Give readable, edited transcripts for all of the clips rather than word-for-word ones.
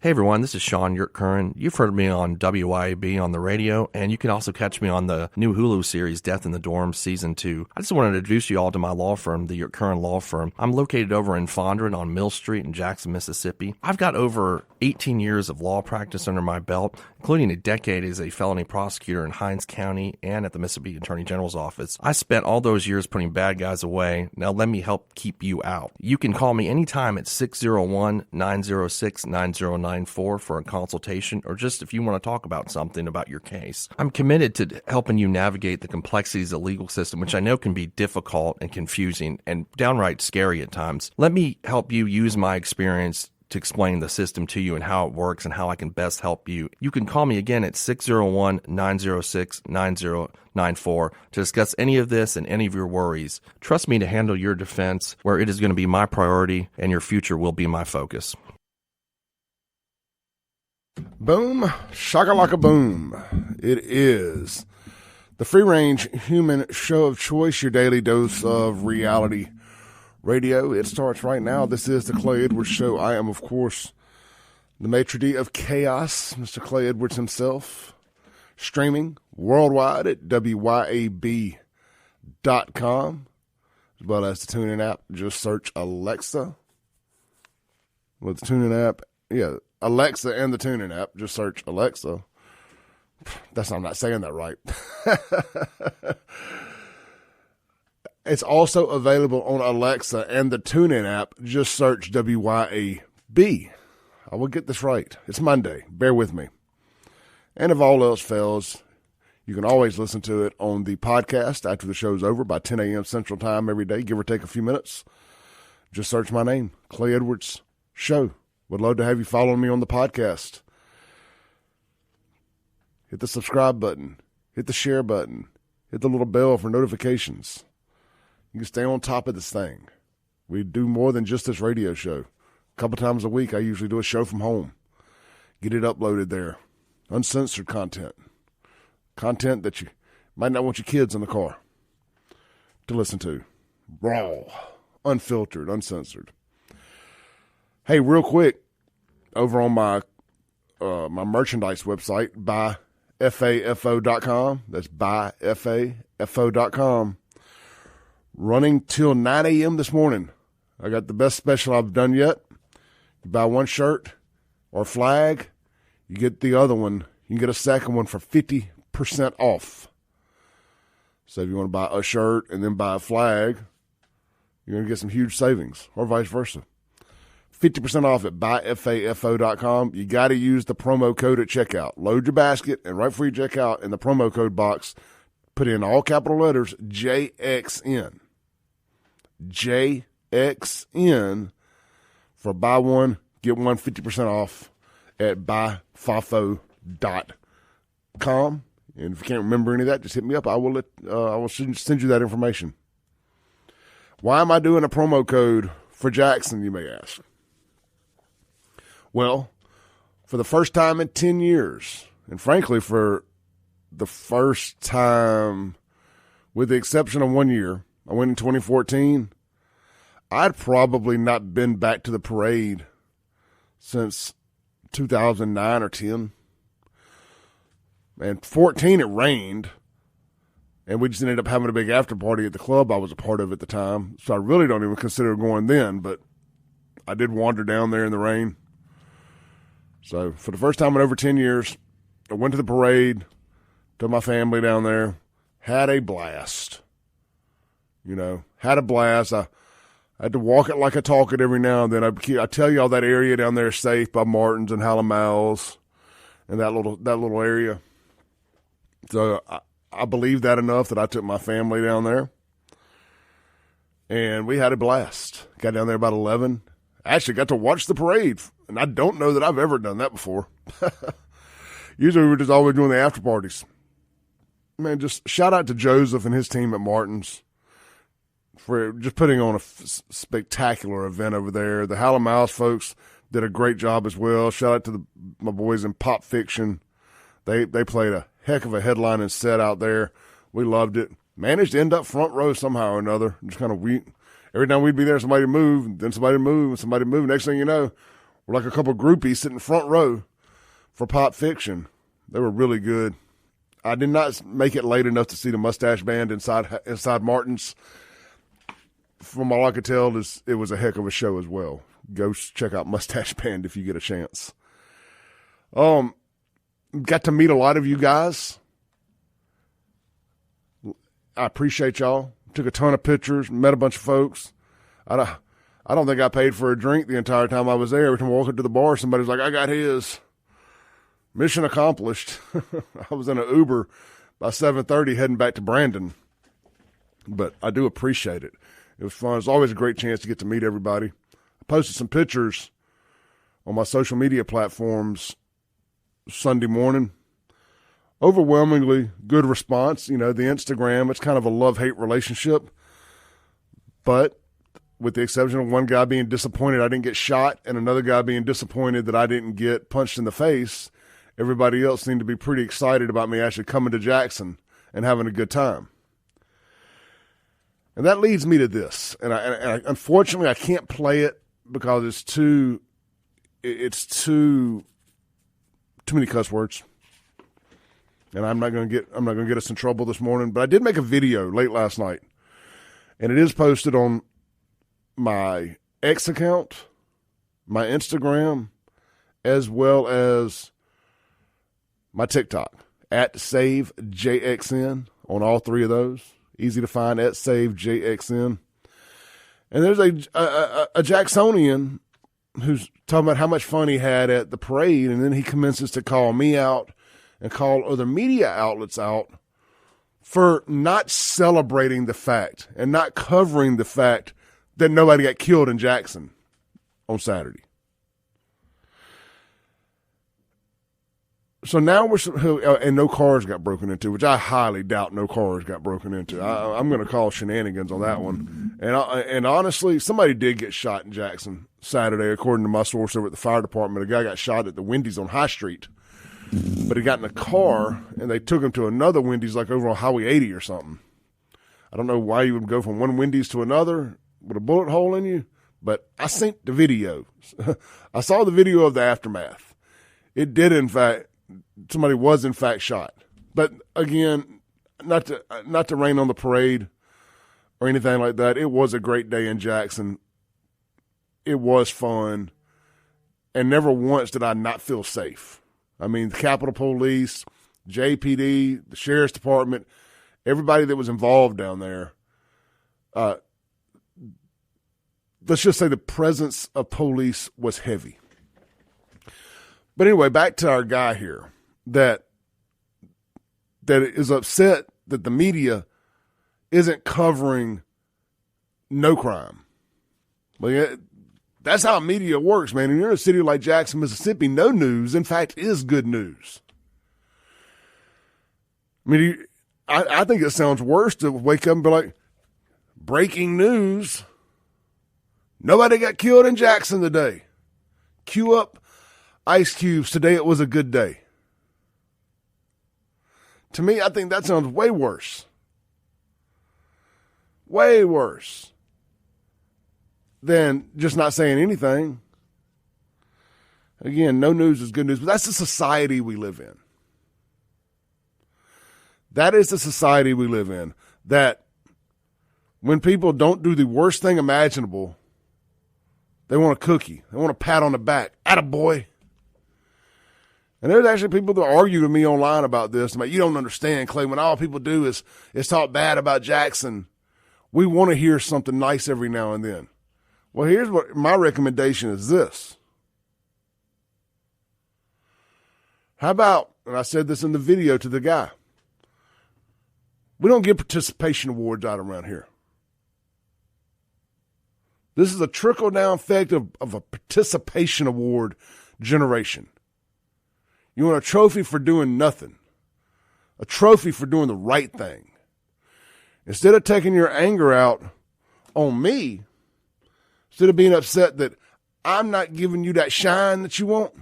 Hey everyone, this is Sean Yurtkurin. You've heard me on WYAB on the radio, and you can also catch me on the new Hulu series Death in the Dorm Season 2. I just wanted to introduce you all to my law firm, the Yurtkurin Law Firm. I'm located over in Fondren on Mill Street in Jackson, Mississippi. I've got over 18 years of law practice under my belt, including a decade as a felony prosecutor in Hinds County and at the Mississippi Attorney General's office. I spent all those years putting bad guys away. Now let me help keep you out. You can call me anytime at 601-906-9094 for a consultation, or just if you want to talk about something about your case. I'm committed to helping you navigate the complexities of the legal system, which I know can be difficult and confusing and downright scary at times. Let me help you use my experience to explain the system to you and how it works and how I can best help you. You can call me again at 601-906-9094 to discuss any of this and any of your worries. Trust me to handle your defense, where it is going to be my priority and your future will be my focus. Boom, shakalaka boom. It is the free-range human show of choice, your daily dose of reality radio. It starts right now. This is the Clay Edwards Show. I am, of course, the maitre d' of chaos, Mr. Clay Edwards himself, streaming worldwide at WYAB.com, as well as the TuneIn app. Just search Alexa. With the TuneIn app, Alexa and the TuneIn app. Just search Alexa. I'm not saying that right. It's also available on Alexa and the TuneIn app. Just search WYAB. I will get this right. It's Monday. Bear with me. And if all else fails, you can always listen to it on the podcast after the show's over by 10 a.m. Central Time every day, give or take a few minutes. Just search my name, Clay Edwards Show. Would love to have you following me on the podcast. Hit the subscribe button. Hit the share button. Hit the little bell for notifications. You can stay on top of this thing. We do more than just this radio show. A couple times a week, I usually do a show from home. Get it uploaded there. Uncensored content. Content that you might not want your kids in the car to listen to. Raw. Unfiltered. Uncensored. Hey, real quick, over on my my merchandise website, buyfafo.com. That's buyfafo.com. Running till 9 a.m. this morning. I got the best special I've done yet. You buy one shirt or flag, you get the other one. You can get a second one for 50% off. So if you want to buy a shirt and then buy a flag, you're going to get some huge savings, or vice versa. 50% off at buyfafo.com. You got to use the promo code at checkout. Load your basket, and right before you check out, in the promo code box, put in all capital letters, JXN. JXN for buy one, get one 50% off at buyfafo.com. And if you can't remember any of that, just hit me up. I will send you that information. Why am I doing a promo code for Jackson, you may ask? Well, for the first time in 10 years, and frankly, for the first time, with the exception of 1 year, I went in 2014, I'd probably not been back to the parade since 2009 or 10. And 14, it rained, and we just ended up having a big after party at the club I was a part of at the time. So I really don't even consider going then, but I did wander down there in the rain. So for the first time in over 10 years, I went to the parade, took my family down there, had a blast. Had a blast. I had to walk it like I talk it every now and then. I tell y'all that area down there is safe by Martin's and Hallamals and that little area. So I believe that enough that I took my family down there. And we had a blast. Got down there about 11. Actually got to watch the parade. And I don't know that I've ever done that before. Usually we were just always doing the after parties. Man, just shout out to Joseph and his team at Martin's for just putting on a spectacular event over there. The Hallamals folks did a great job as well. Shout out to my boys in Pop Fiction. They played a heck of a headlining set out there. We loved it. Managed to end up front row somehow or another. Just kind of every time we'd be there, somebody would move, and then somebody would move, and somebody would move. Next thing you know, were like a couple groupies sitting front row for Pop Fiction. They were really good. I did not make it late enough to see the Mustache Band inside Martin's. From all I could tell, it was a heck of a show as well. Go check out Mustache Band if you get a chance. Got to meet a lot of you guys. I appreciate y'all. Took a ton of pictures, met a bunch of folks. I don't think I paid for a drink the entire time I was there. Every time I walked into the bar, somebody's like, I got his. Mission accomplished. I was in an Uber by 7:30 heading back to Brandon. But I do appreciate it. It was fun. It's always a great chance to get to meet everybody. I posted some pictures on my social media platforms Sunday morning. Overwhelmingly good response. The Instagram, it's kind of a love-hate relationship. But with the exception of one guy being disappointed I didn't get shot and another guy being disappointed that I didn't get punched in the face, everybody else seemed to be pretty excited about me actually coming to Jackson and having a good time. And that leads me to this. And I unfortunately, I can't play it because it's too many cuss words. And I'm not going to get us in trouble this morning, but I did make a video late last night. And it is posted on my X account, my Instagram, as well as my TikTok at SaveJXN on all three of those. Easy to find at SaveJXN. And there's a Jacksonian who's talking about how much fun he had at the parade, and then he commences to call me out and call other media outlets out for not celebrating the fact and not covering the fact that nobody got killed in Jackson on Saturday. So now and no cars got broken into, which I highly doubt no cars got broken into. I'm going to call shenanigans on that one. And honestly, somebody did get shot in Jackson Saturday, according to my source over at the fire department. A guy got shot at the Wendy's on High Street, but he got in a car and they took him to another Wendy's like over on Highway 80 or something. I don't know why you would go from one Wendy's to another with a bullet hole in you, but I seen the video. I saw the video of the aftermath. It did, in fact. Somebody was in fact shot. But again, not to rain on the parade or anything like that. It was a great day in Jackson. It was fun. And never once did I not feel safe. I mean, the Capitol Police, JPD, the Sheriff's Department, everybody that was involved down there. Let's just say the presence of police was heavy. But anyway, back to our guy here that is upset that the media isn't covering no crime. Well, that's how media works, man. And you're in a city like Jackson, Mississippi, no news, in fact, is good news. I mean, I think it sounds worse to wake up and be like, breaking news. Nobody got killed in Jackson today. Cue up Ice Cubes, today it was a good day. To me, I think that sounds way worse. Way worse than just not saying anything. Again, no news is good news, but that's the society we live in. That is the society we live in. That when people don't do the worst thing imaginable, they want a cookie. They want a pat on the back. Attaboy. And there's actually people that argue with me online about this. Like, you don't understand, Clay. When all people do is talk bad about Jackson, we want to hear something nice every now and then. Well, here's what my recommendation is this. How about, and I said this in the video to the guy, we don't give participation awards out around here. This is a trickle-down effect of a participation award generation. You want a trophy for doing nothing, a trophy for doing the right thing. Instead of taking your anger out on me, instead of being upset that I'm not giving you that shine that you want,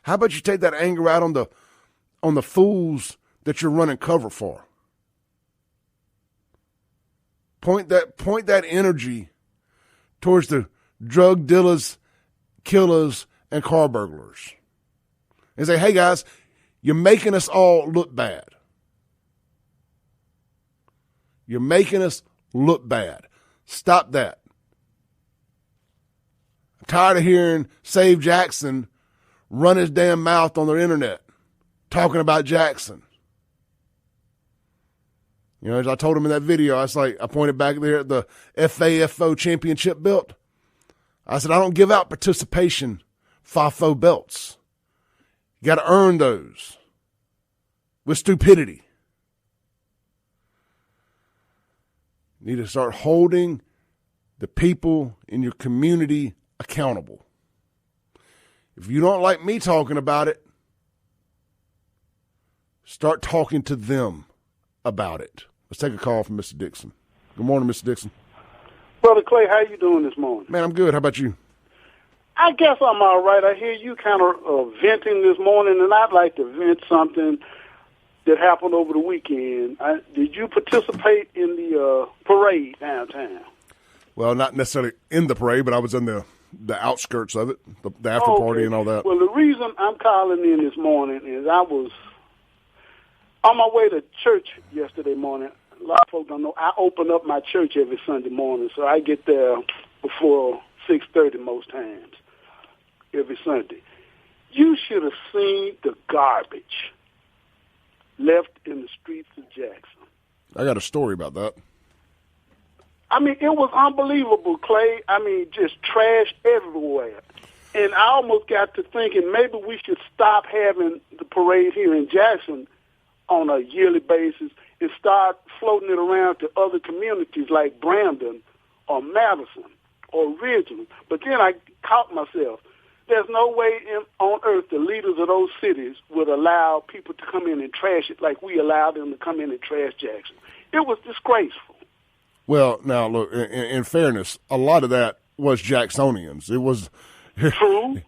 how about you take that anger out on the fools that you're running cover for? Point that energy towards the drug dealers, killers, and car burglars. And say, hey, guys, you're making us all look bad. You're making us look bad. Stop that. I'm tired of hearing Save Jackson run his damn mouth on their internet talking about Jackson. You know, as I told him in that video, I pointed back there at the FAFO championship belt. I said, I don't give out participation FAFO belts. You got to earn those with stupidity. You need to start holding the people in your community accountable. If you don't like me talking about it, start talking to them about it. Let's take a call from Mr. Dixon. Good morning, Mr. Dixon. Brother Clay, how you doing this morning? Man, I'm good. How about you? I guess I'm all right. I hear you kind of venting this morning, and I'd like to vent something that happened over the weekend. Did you participate in the parade downtown? Well, not necessarily in the parade, but I was in the outskirts of it, the after party and all that. Well, the reason I'm calling in this morning is I was on my way to church yesterday morning. A lot of folks don't know I open up my church every Sunday morning, so I get there before 6:30 most times every Sunday. You should have seen the garbage left in the streets of Jackson. I got a story about that. I mean, it was unbelievable, Clay. I mean, just trash everywhere. And I almost got to thinking maybe we should stop having the parade here in Jackson on a yearly basis and start floating it around to other communities like Brandon or Madison or Ridgeland. But then I caught myself. There's no way on earth the leaders of those cities would allow people to come in and trash it like we allowed them to come in and trash Jackson. It was disgraceful. Well, now, look, in fairness, a lot of that was Jacksonians. It was True.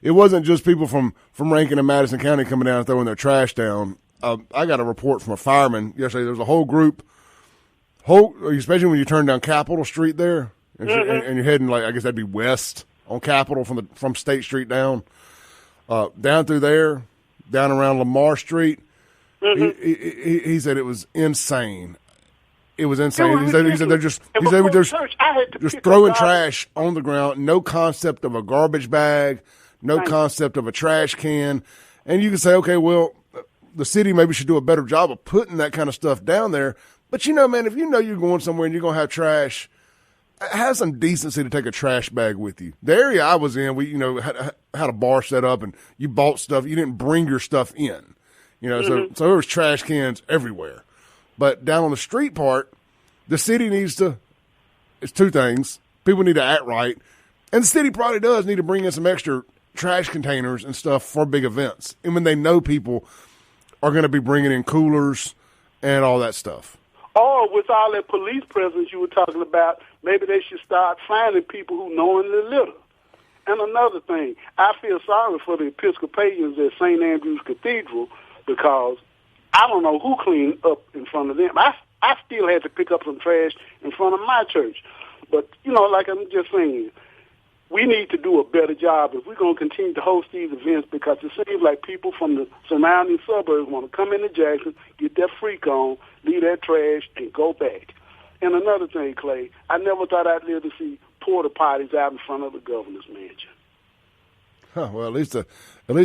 It wasn't just people from Rankin and Madison County coming down and throwing their trash down. I got a report from a fireman yesterday. There was a whole group, especially when you turn down Capitol Street there, and you're heading, like, I guess that'd be west on Capitol from State Street down through there, down around Lamar Street. He said it was insane. It was insane. He said they're just throwing trash on the ground. No concept of a garbage bag. No concept of a trash can. And you can say, okay, well, the city maybe should do a better job of putting that kind of stuff down there. But, man, if you know you're going somewhere and you're going to have trash, have some decency to take a trash bag with you. The area I was in, we, had a bar set up and you bought stuff. You didn't bring your stuff in. So there was trash cans everywhere. But down on the street part, the city needs to – it's two things. People need to act right. And the city probably does need to bring in some extra trash containers and stuff for big events. And when they know people are going to be bringing in coolers and all that stuff. Or with all that police presence you were talking about, maybe they should start finding people who knowingly litter. And another thing, I feel sorry for the Episcopalians at St. Andrew's Cathedral because – I don't know who cleaned up in front of them. I still had to pick up some trash in front of my church. But, like I'm just saying, we need to do a better job if we're going to continue to host these events because it seems like people from the surrounding suburbs want to come into Jackson, get their freak on, leave their trash, and go back. And another thing, Clay, I never thought I'd live to see porta potties out in front of the governor's mansion. Huh, well, at least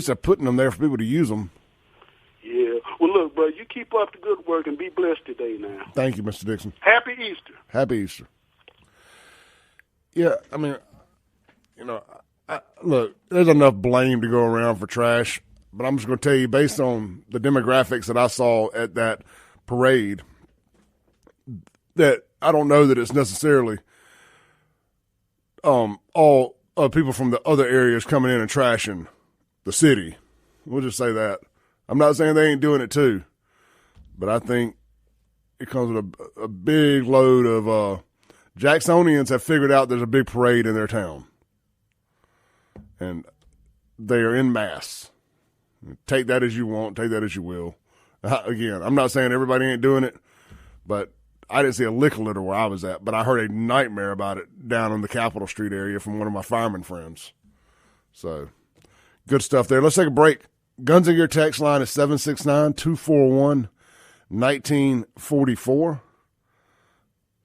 they're putting them there for people to use them. Yeah. Well, look, bro, you keep up the good work and be blessed today now. Thank you, Mr. Dixon. Happy Easter. Happy Easter. Yeah, I mean, look, there's enough blame to go around for trash, but I'm just going to tell you, based on the demographics that I saw at that parade, that I don't know that it's necessarily all people from the other areas coming in and trashing the city. We'll just say that. I'm not saying they ain't doing it too, but I think it comes with a big load of Jacksonians have figured out there's a big parade in their town, and they are en masse. Take that as you want, take that as you will. Again, I'm not saying everybody ain't doing it, but I didn't see a lick of litter where I was at, but I heard a nightmare about it down in the Capitol Street area from one of my fireman friends. So, good stuff there. Let's take a break. Guns and Gear text line is 769-241-1944.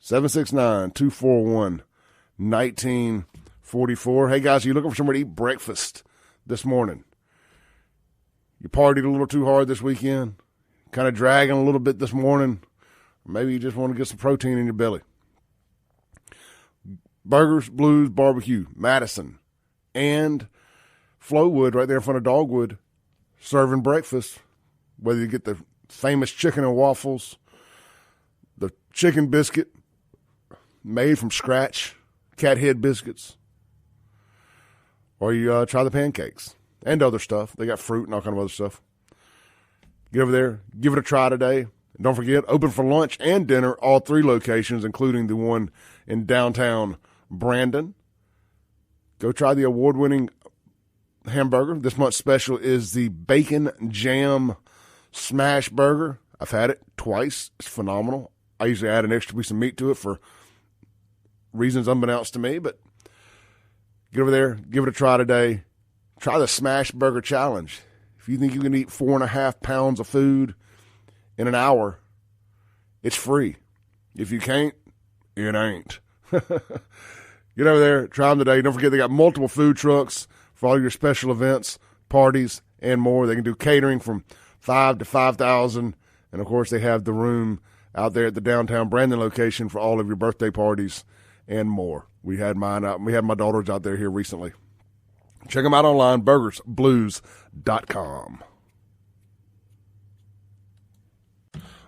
769-241-1944. Hey, guys, are you looking for somewhere to eat breakfast this morning? You partied a little too hard this weekend? Kind of dragging a little bit this morning? Maybe you just want to get some protein in your belly. Burgers, Blues, Barbecue, Madison, and Flowwood right there in front of Dogwood, serving breakfast. Whether you get the famous chicken and waffles, the chicken biscuit made from scratch, cat head biscuits, or you try the pancakes and other stuff. They got fruit and all kind of other stuff. Get over there, give it a try today. And don't forget, open for lunch and dinner, all 3 locations, including the one in downtown Brandon. Go try the award-winning hamburger. This month's special is the Bacon Jam Smash Burger. I've had it twice. It's phenomenal. I usually add an extra piece of meat to it for reasons unbeknownst to me, but get over there, give it a try today. Try the Smash Burger Challenge. If you think you can eat 4.5 pounds of food in an hour, it's free. If you can't, it ain't. Get over there, try them today. Don't forget they got multiple food trucks for all your special events, parties, and more. They can do catering from 5 to 5,000, and of course they have the room out there at the downtown Brandon location for all of your birthday parties and more. We had mine out. We had my daughters out there here recently. Check them out online, burgersblues.com.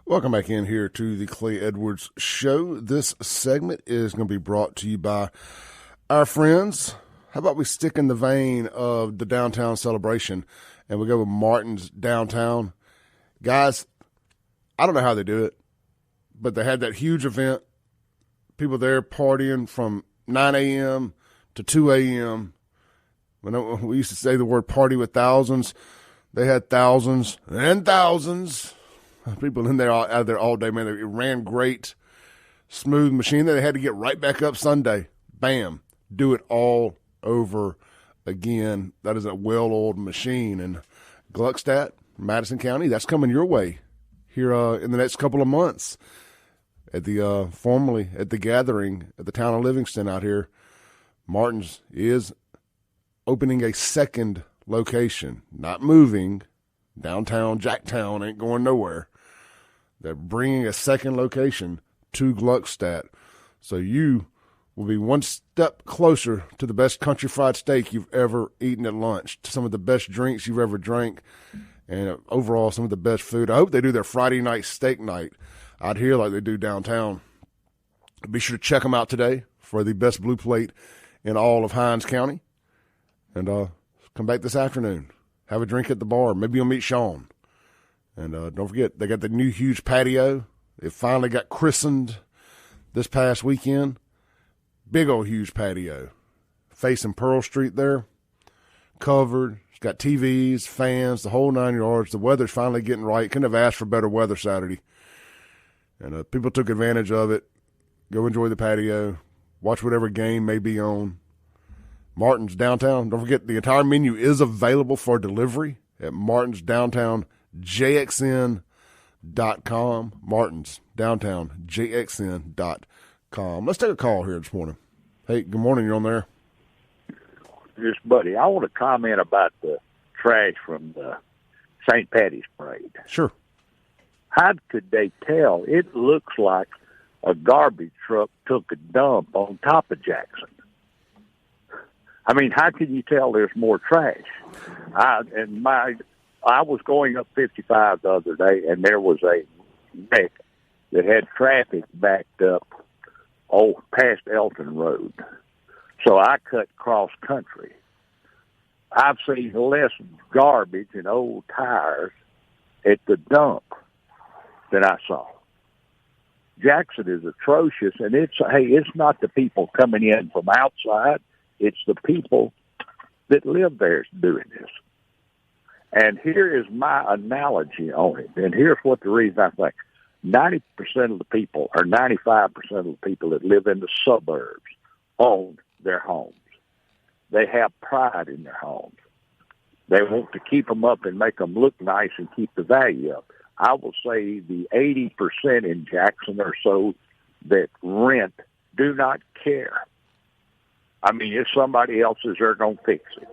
Welcome back in here to the Clay Edwards Show. This segment is going to be brought to you by our friends. How about we stick in the vein of the downtown celebration and we go with Martin's Downtown? Guys, I don't know how they do it, but they had that huge event. People there partying from 9 a.m. to 2 a.m. When we used to say the word party with thousands, they had thousands and thousands of people in there, out there all day. Man, it ran great, smooth machine. Then they had to get right back up Sunday. Bam, do it all over again. That is a well-oiled machine. And Gluckstadt, Madison County, that's coming your way here in the next couple of months at the formally at the gathering at the town of Livingston out here. Martin's is opening a second location, not moving. Downtown Jacktown ain't going nowhere. They're bringing a second location to Gluckstadt. So you will be one step closer to the best country fried steak you've ever eaten at lunch, to some of the best drinks you've ever drank, and overall some of the best food. I hope they do their Friday night steak night out here like they do downtown. Be sure to check them out today for the best blue plate in all of Hinds County. And come back this afternoon. Have a drink at the bar. Maybe you'll meet Sean. And don't forget, they got the new huge patio. It finally got christened this past weekend. Big old huge patio. Facing Pearl Street there. Covered. It's got TVs, fans, the whole 9 yards. The weather's finally getting right. Couldn't have asked for better weather Saturday. And people took advantage of it. Go enjoy the patio. Watch whatever game may be on. Martin's Downtown. Don't forget, the entire menu is available for delivery at Martin's Downtown JXN.com. Martin's Downtown JXN.com. Let's take a call here this morning. Hey, good morning. You're on there. Yes, buddy. I want to comment about the trash from the St. Patty's Parade. Sure. How could they tell? It looks like a garbage truck took a dump on top of Jackson. I mean, how can you tell there's more trash? I was going up 55 the other day, and there was a wreck that had traffic backed up past Elton Road. So I cut cross country. I've seen less garbage and old tires at the dump than I saw. Jackson is atrocious, and it's not the people coming in from outside. It's the people that live there doing this. And here is my analogy on it. And here's what the reason I think. 90% of the people, or 95% of the people that live in the suburbs, own their homes. They have pride in their homes. They want to keep them up and make them look nice and keep the value up. I will say the 80% in Jackson or so that rent do not care. I mean, if somebody else's, they're going to fix it.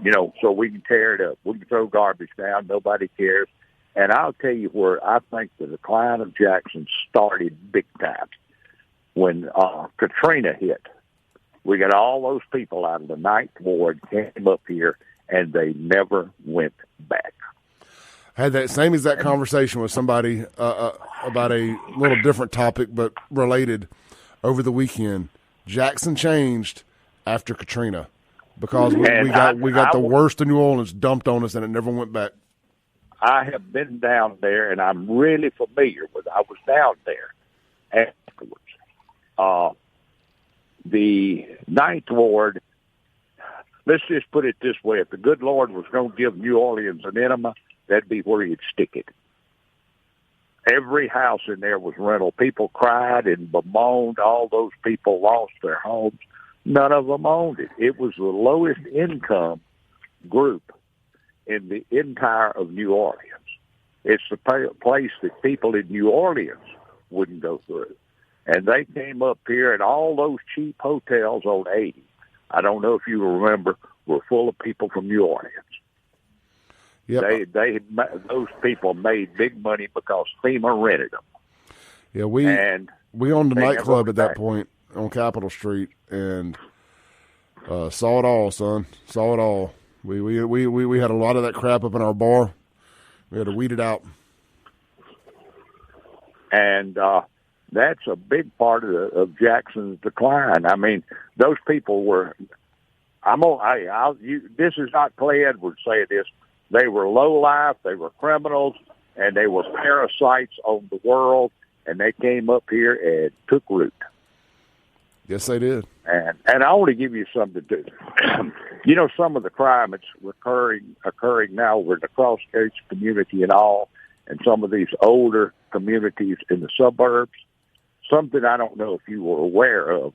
You know, so we can tear it up. We can throw garbage down. Nobody cares. And I'll tell you where I think the decline of Jackson started big time. When Katrina hit, we got all those people out of the Ninth Ward came up here, and they never went back. I had that same exact conversation with somebody about a little different topic, but related over the weekend. Jackson changed after Katrina because we got the worst of New Orleans dumped on us, and it never went back. I have been down there, and I'm really familiar with it. I was down there afterwards. The Ninth Ward, let's just put it this way. If the good Lord was going to give New Orleans an enema, that'd be where he'd stick it. Every house in there was rental. People cried and bemoaned. All those people lost their homes. None of them owned it. It was the lowest income group in the entire of New Orleans. It's the place that people in New Orleans wouldn't go through. And they came up here, and all those cheap hotels on 80, I don't know if you remember, were full of people from New Orleans. Yep. Those people made big money because FEMA rented them. Yeah, we owned a nightclub at that point on Capitol Street, and saw it all, son. Saw it all. We had a lot of that crap up in our bar. We had to weed it out. And that's a big part of Jackson's decline. I mean, those people were. This is not Clay Edwards saying this. They were low life. They were criminals, and they were parasites on the world. And they came up here and took root. Yes, they did. And I want to give you something to do. You know, some of the crime that's occurring now with the Cross-Coast community and all, and some of these older communities in the suburbs, something I don't know if you were aware of,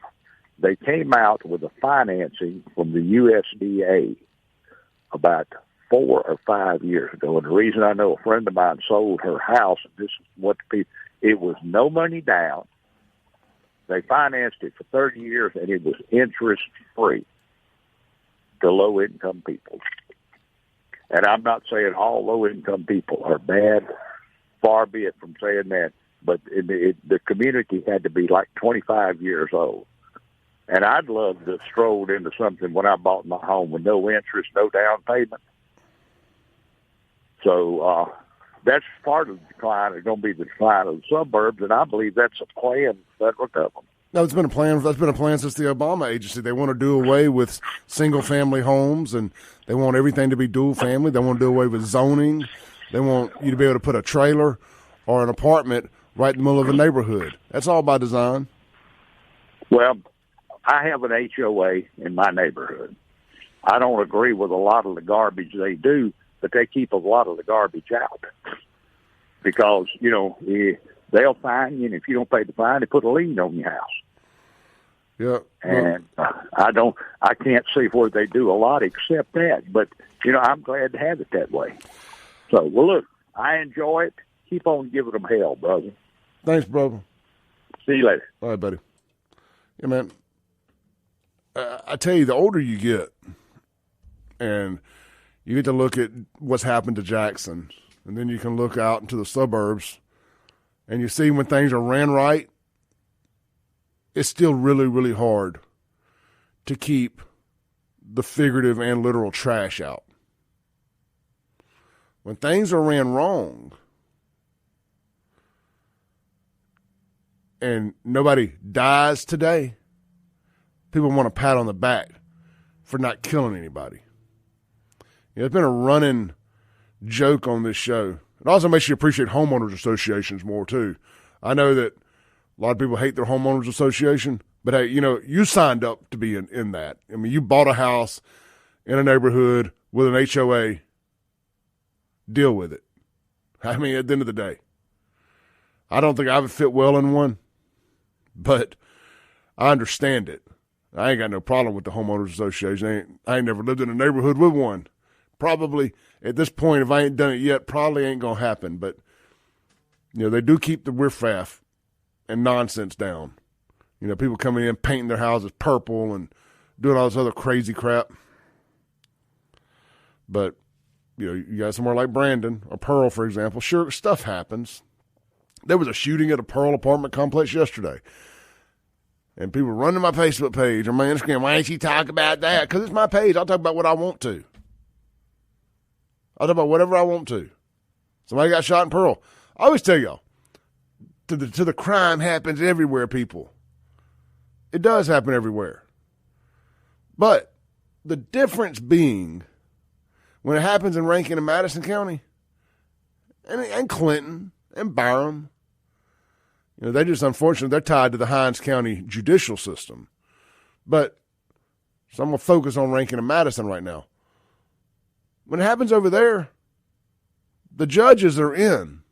they came out with a financing from the USDA about 4 or 5 years ago. And the reason I know, a friend of mine sold her house, and this is what it was no money down. They financed it for 30 years, and it was interest-free to low-income people. And I'm not saying all low-income people are bad, far be it from saying that, but the community had to be like 25 years old. And I'd love to have strolled into something when I bought my home with no interest, no down payment. So that's part of the decline. It's going to be the decline of the suburbs, and I believe that's a plan of the federal government. No, it's been a plan. That's been a plan since the Obama agency. They want to do away with single-family homes, and they want everything to be dual-family. They want to do away with zoning. They want you to be able to put a trailer or an apartment right in the middle of a neighborhood. That's all by design. Well, I have an HOA in my neighborhood. I don't agree with a lot of the garbage they do, but they keep a lot of the garbage out because, you know, they'll fine you, and if you don't pay the fine, they put a lien on your house. Yeah. And I can't see where they do a lot except that, but, you know, I'm glad to have it that way. So, well, look, I enjoy it. Keep on giving them hell, brother. Thanks, brother. See you later. All right, buddy. Yeah, man. I tell you, the older you get, and you get to look at what's happened to Jackson, and then you can look out into the suburbs, and you see when things are ran right, it's still really, really hard to keep the figurative and literal trash out. When things are ran wrong, and nobody dies today, people want a pat on the back for not killing anybody. You know, it's been a running joke on this show. It also makes you appreciate homeowners associations more, too. I know that a lot of people hate their homeowners association, but, hey, you know, you signed up to be in that. I mean, you bought a house in a neighborhood with an HOA. Deal with it. I mean, at the end of the day. I don't think I would fit well in one, but I understand it. I ain't got no problem with the homeowners association. I ain't never lived in a neighborhood with one. Probably at this point, if I ain't done it yet, probably ain't gonna happen. But they do keep the riffraff and nonsense down. People coming in painting their houses purple and doing all this other crazy crap. But you got somewhere like Brandon or Pearl, for example. Sure, stuff happens. There was a shooting at a Pearl apartment complex yesterday. And people run to my Facebook page or my Instagram. Why ain't you talk about that? Because it's my page. I'll talk about what I want to. I'll talk about whatever I want to. Somebody got shot in Pearl. I always tell y'all, to the crime happens everywhere, people. It does happen everywhere. But the difference being, when it happens in Rankin and Madison County, and Clinton and Byram, they just, unfortunately, they're tied to the Hinds County judicial system. But, so I'm going to focus on Rankin and Madison right now. When it happens over there, the judges are in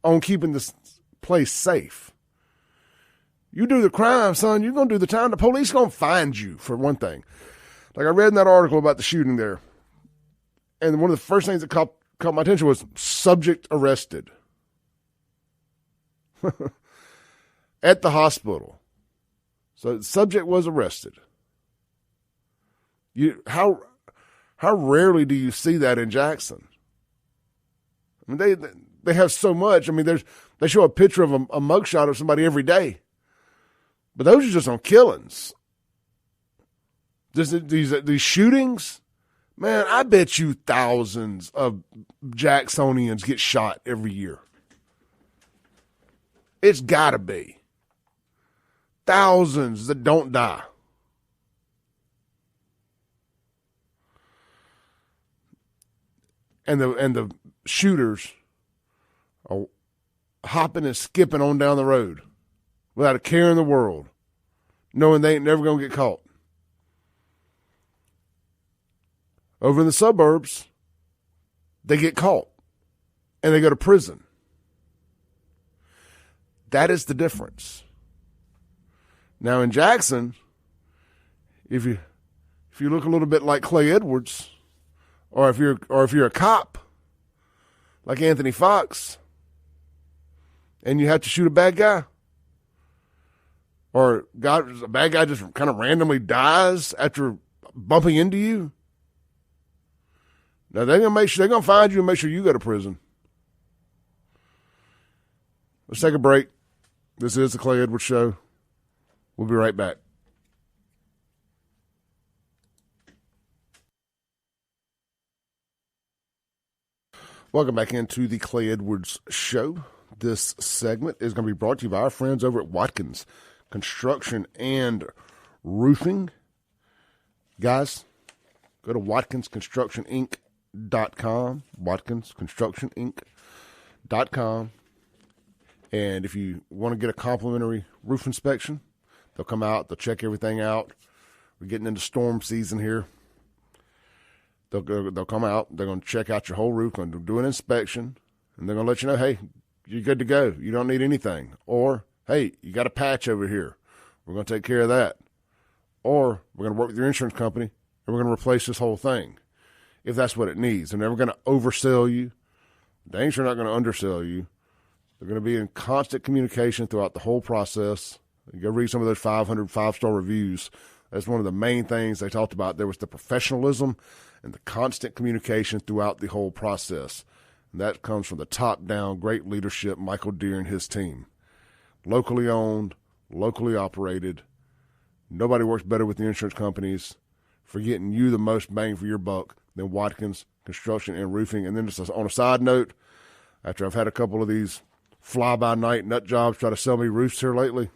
on keeping this place safe. You do the crime, son, you're going to do the time. The police going to find you, for one thing. Like I read in that article about the shooting there, and one of the first things that caught my attention was subject arrested. At the hospital. So the subject was arrested. How rarely do you see that in Jackson? I mean, they have so much. I mean, they show a picture of a mugshot of somebody every day. But those are just on killings. These shootings, man, I bet you thousands of Jacksonians get shot every year. It's got to be. Thousands that don't die. And the shooters are hopping and skipping on down the road without a care in the world, knowing they ain't never going to get caught. Over in the suburbs, they get caught and they go to prison. That is the difference. Now in Jackson, if you look a little bit like Clay Edwards, or if you're a cop like Anthony Fox, and you have to shoot a bad guy, or a bad guy just kind of randomly dies after bumping into you, now they're gonna find you and make sure you go to prison. Let's take a break. This is the Clay Edwards Show. We'll be right back. Welcome back into the Clay Edwards Show. This segment is going to be brought to you by our friends over at Watkins Construction and Roofing. Guys, go to watkinsconstructioninc.com, watkinsconstructioninc.com. And if you want to get a complimentary roof inspection, they'll come out, they'll check everything out. We're getting into storm season here. They'll come out, they're going to check out your whole roof, going to do an inspection, and they're going to let you know, hey, you're good to go. You don't need anything. Or, hey, you got a patch over here. We're going to take care of that. Or we're going to work with your insurance company, and we're going to replace this whole thing if that's what it needs. They're never going to oversell you. Dang sure not going to undersell you. They're going to be in constant communication throughout the whole process. You go read some of those 500 five-star reviews. That's one of the main things they talked about. There was the professionalism and the constant communication throughout the whole process. And that comes from the top down, great leadership, Michael Deere and his team. Locally owned, locally operated. Nobody works better with the insurance companies for getting you the most bang for your buck than Watkins Construction and Roofing. And then just on a side note, after I've had a couple of these fly-by-night nut jobs try to sell me roofs here lately,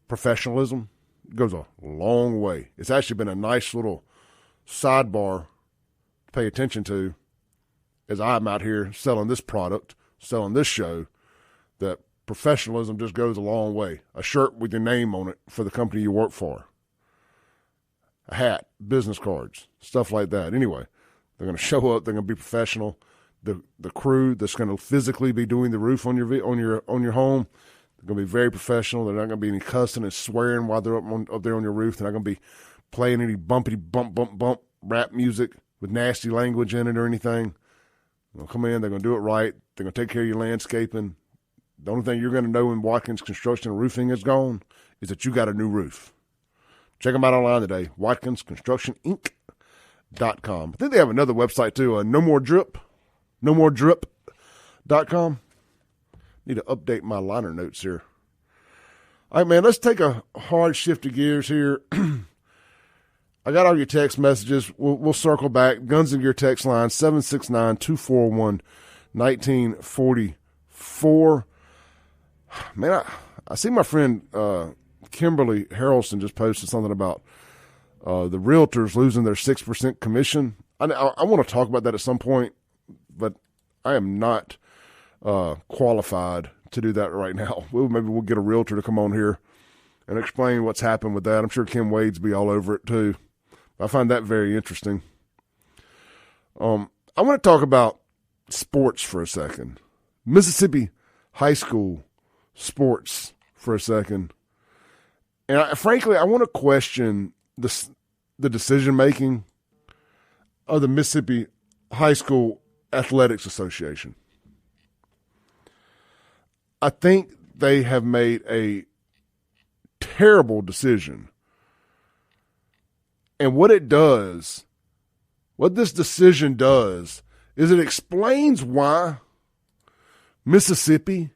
professionalism goes a long way. It's actually been a nice little sidebar to pay attention to as I'm out here selling this product, selling this show, that professionalism just goes a long way. A shirt with your name on it for the company you work for. A hat, business cards, stuff like that. Anyway, they're going to show up. They're going to be professional. the crew that's going to physically be doing the roof on your home. They're going to be very professional. They're not going to be any cussing and swearing while they're up there on your roof. They're not going to be playing any bumpity bump rap music with nasty language in it or anything. They'll come in. They're going to do it right. They're going to take care of your landscaping. The only thing you're going to know when Watkins Construction and Roofing is gone is that you got a new roof. Check them out online today, WatkinsConstructionInc.com. I think they have another website too, NoMoreDrip.com. Need to update my liner notes here. All right, man, let's take a hard shift of gears here. I got all your text messages. We'll circle back. Guns and Gear text line, 769-241-1944. Man, I see my friend Kimberly Harrelson just posted something about the realtors losing their 6% commission. I want to talk about that at some point, but I am not qualified to do that right now. Maybe we'll get a realtor to come on here and explain what's happened with that. I'm sure Kim Wade's be all over it too. I find that very interesting. I want to talk about sports for a second. Mississippi high school sports for a second. And frankly, I want to question the decision-making of the Mississippi High School Athletics Association. I think they have made a terrible decision. And what this decision does, is it explains why Mississippi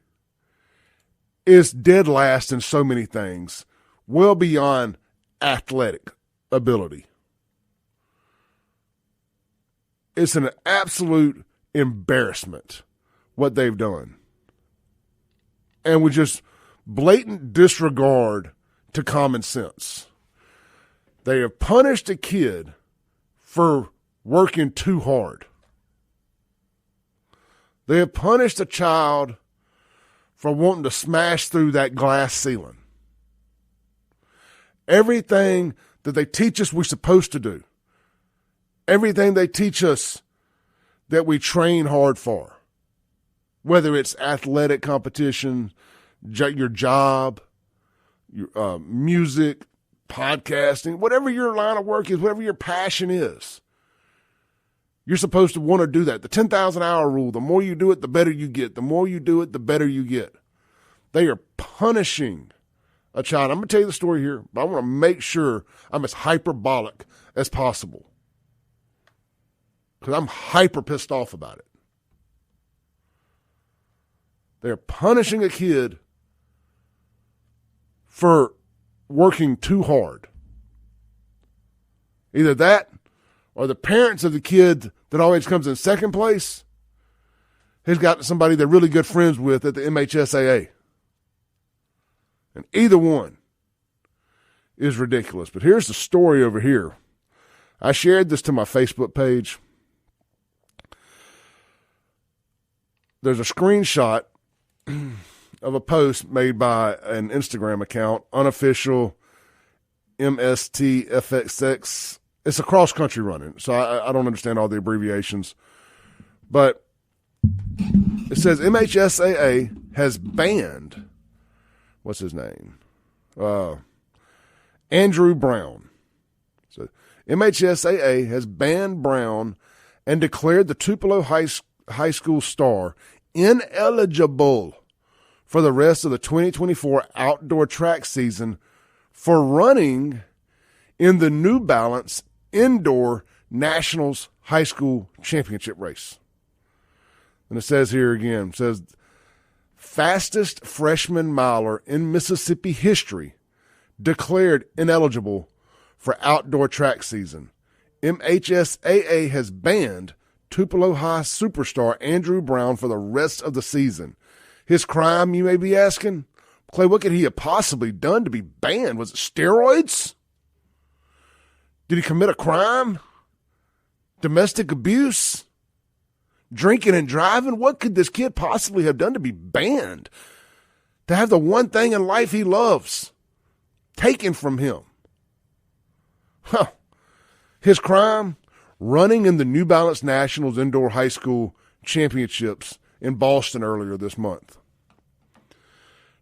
is dead last in so many things, well beyond athletic ability. It's an absolute embarrassment what they've done. And with just blatant disregard to common sense. They have punished a kid for working too hard. They have punished a child for wanting to smash through that glass ceiling. Everything that they teach us we're supposed to do, everything they teach us that we train hard for, whether it's athletic competition, your job, your music, podcasting, whatever your line of work is, whatever your passion is, you're supposed to want to do that. The 10,000 hour rule, the more you do it, the better you get. The more you do it, the better you get. They are punishing a child. I'm going to tell you the story here, but I want to make sure I'm as hyperbolic as possible because I'm hyper pissed off about it. They're punishing a kid for working too hard. Either that or the parents of the kid that always comes in second place has got somebody they're really good friends with at the MHSAA. And either one is ridiculous. But here's the story over here. I shared this to my Facebook page. There's a screenshot of a post made by an Instagram account, unofficial MSTFXX. It's a cross-country running, so I don't understand all the abbreviations. But it says MHSAA has banned, what's his name? Andrew Brown. So MHSAA has banned Brown and declared the Tupelo High School star ineligible for the rest of the 2024 outdoor track season for running in the New Balance Indoor Nationals High School Championship race. And it says here again, it says, fastest freshman miler in Mississippi history declared ineligible for outdoor track season. MHSAA has banned Tupelo High superstar Andrew Brown for the rest of the season. His crime, you may be asking? Clay, what could he have possibly done to be banned? Was it steroids? Did he commit a crime? Domestic abuse? Drinking and driving? What could this kid possibly have done to be banned? To have the one thing in life he loves taken from him. His crime? Running in the New Balance Nationals Indoor High School championships in Boston earlier this month.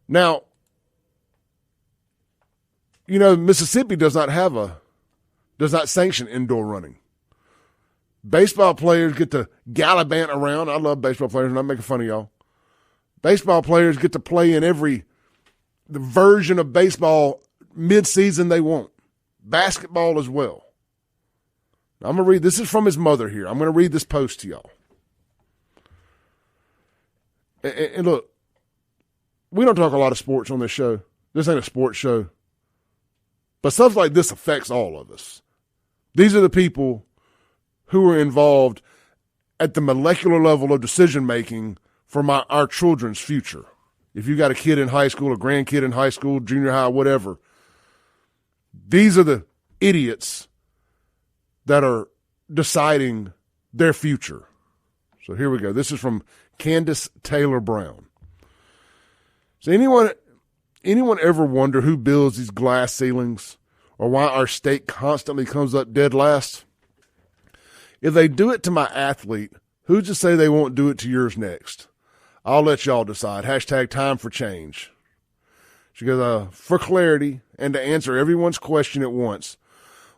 Now, you know, Mississippi does not sanction indoor running. Baseball players get to gallivant around. I love baseball players. I'm not making fun of y'all. Baseball players get to play in the version of baseball mid-season they want. Basketball as well. Now, I'm going to read. This is from his mother here. I'm going to read this post to y'all. And look, we don't talk a lot of sports on this show. This ain't a sports show. But stuff like this affects all of us. These are the people who are involved at the molecular level of decision-making for our children's future. If you got a kid in high school, a grandkid in high school, junior high, whatever, these are the idiots that are deciding their future. So here we go. This is from Candace Taylor Brown. So anyone ever wonder who builds these glass ceilings or why our state constantly comes up dead last? If they do it to my athlete, who's to say they won't do it to yours next? I'll let y'all decide. Hashtag time for change. She goes, for clarity and to answer everyone's question at once,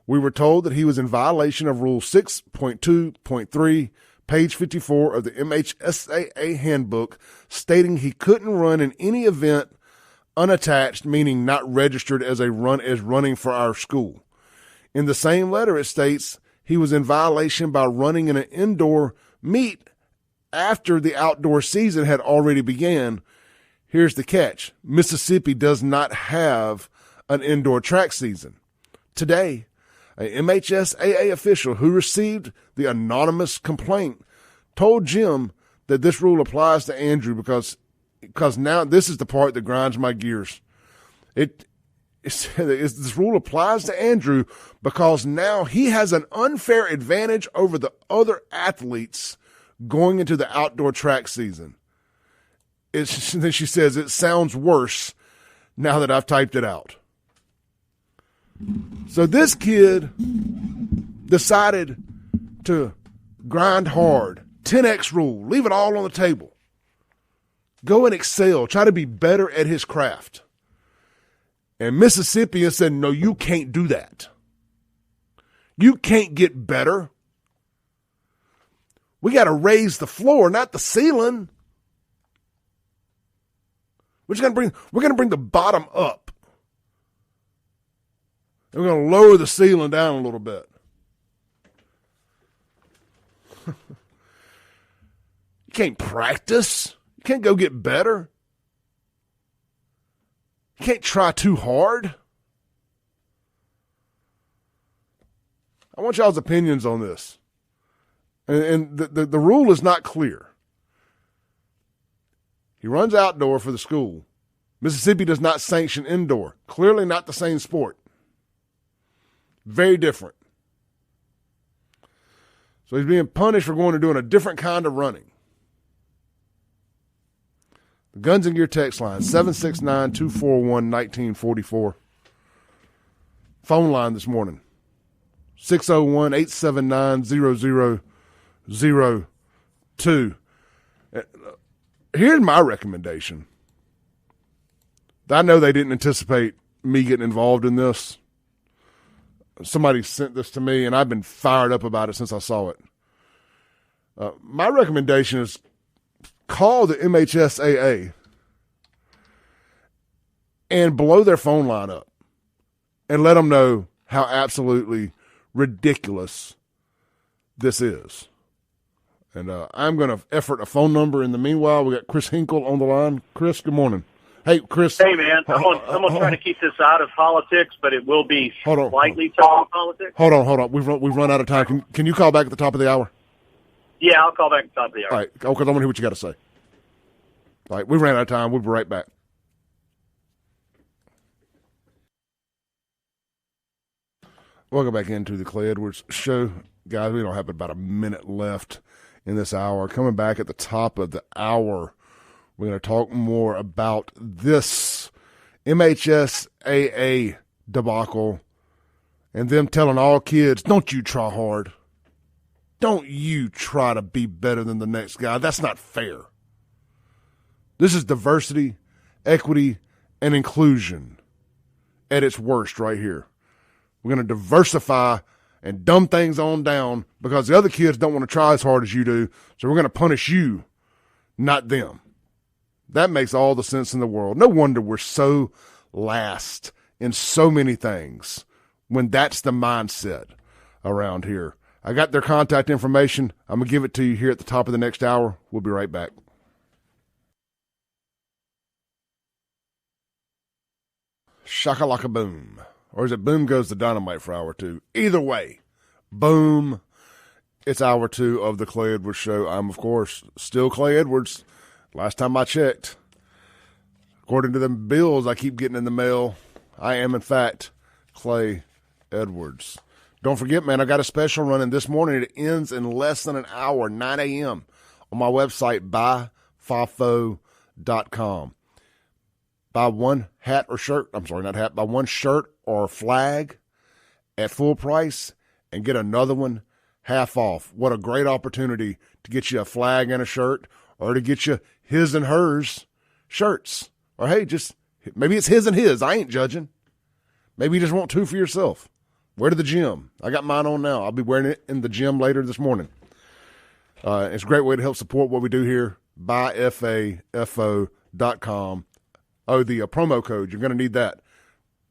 we were told that he was in violation of Rule 6.2.3, page 54 of the MHSAA handbook, stating he couldn't run in any event unattached, meaning not registered as running for our school. In the same letter, it states he was in violation by running in an indoor meet after the outdoor season had already began. Here's the catch. Mississippi does not have an indoor track season. Today, a MHSAA official who received the anonymous complaint told Jim that this rule applies to Andrew because now this is the part that grinds my gears. This rule applies to Andrew because now he has an unfair advantage over the other athletes going into the outdoor track season. Then she says, it sounds worse now that I've typed it out. So this kid decided to grind hard, 10X rule, leave it all on the table. Go and excel, try to be better at his craft. And Mississippi said, no, you can't do that. You can't get better. We got to raise the floor, not the ceiling. We're going to bring the bottom up. And we're going to lower the ceiling down a little bit. You can't practice. You can't go get better. You can't try too hard. I want y'all's opinions on this. And the rule is not clear. He runs outdoor for the school. Mississippi does not sanction indoor. Clearly not the same sport. Very different. So he's being punished for going and doing a different kind of running. The Guns and Gear text line, 769-241-1944. Phone line this morning, 601-879-0002. Here's my recommendation. I know they didn't anticipate me getting involved in this. Somebody sent this to me, and I've been fired up about it since I saw it. My recommendation is call the MHSAA and blow their phone line up and let them know how absolutely ridiculous this is. And I'm going to effort a phone number. In the meanwhile, we got Chris Hinkle on the line. Chris, good morning. Hey, Chris. Hey, man. I'm gonna try to keep this out of politics, but it will be slightly talking politics. Hold on. We've run out of time. Can you call back at the top of the hour? Yeah, I'll call back at the top of the hour. All right. Okay, I want to hear what you got to say. All right, we ran out of time. We'll be right back. Welcome back into the Clay Edwards Show. Guys, we don't have about a minute left in this hour. Coming back at the top of the hour, we're going to talk more about this MHSAA debacle and them telling all kids, don't you try hard. don't you try to be better than the next guy. That's not fair. This is diversity, equity, and inclusion at its worst right here. We're going to diversify and dumb things on down because the other kids don't want to try as hard as you do, so we're going to punish you, not them. That makes all the sense in the world. No wonder we're so last in so many things when that's the mindset around here. I got their contact information. I'm going to give it to you here at the top of the next hour. We'll be right back. Shakalaka boom. Or is it boom goes the dynamite for hour two? Either way, boom. It's hour two of the Clay Edwards Show. I'm, of course, still Clay Edwards. Last time I checked, according to the bills I keep getting in the mail, I am, in fact, Clay Edwards. Don't forget, man, I got a special running this morning. It ends in less than an hour, 9 a.m. on my website, buyfafo.com. Buy one hat or shirt. I'm sorry, not hat. Buy one shirt or flag at full price and get another one half off. What a great opportunity to get you a flag and a shirt, or to get you his and hers shirts. Or, hey, just maybe it's his and his. I ain't judging. Maybe you just want two for yourself. Wear to the gym. I got mine on now. I'll be wearing it in the gym later this morning. It's a great way to help support what we do here. Buyfafo.com. Oh, the promo code. You're going to need that.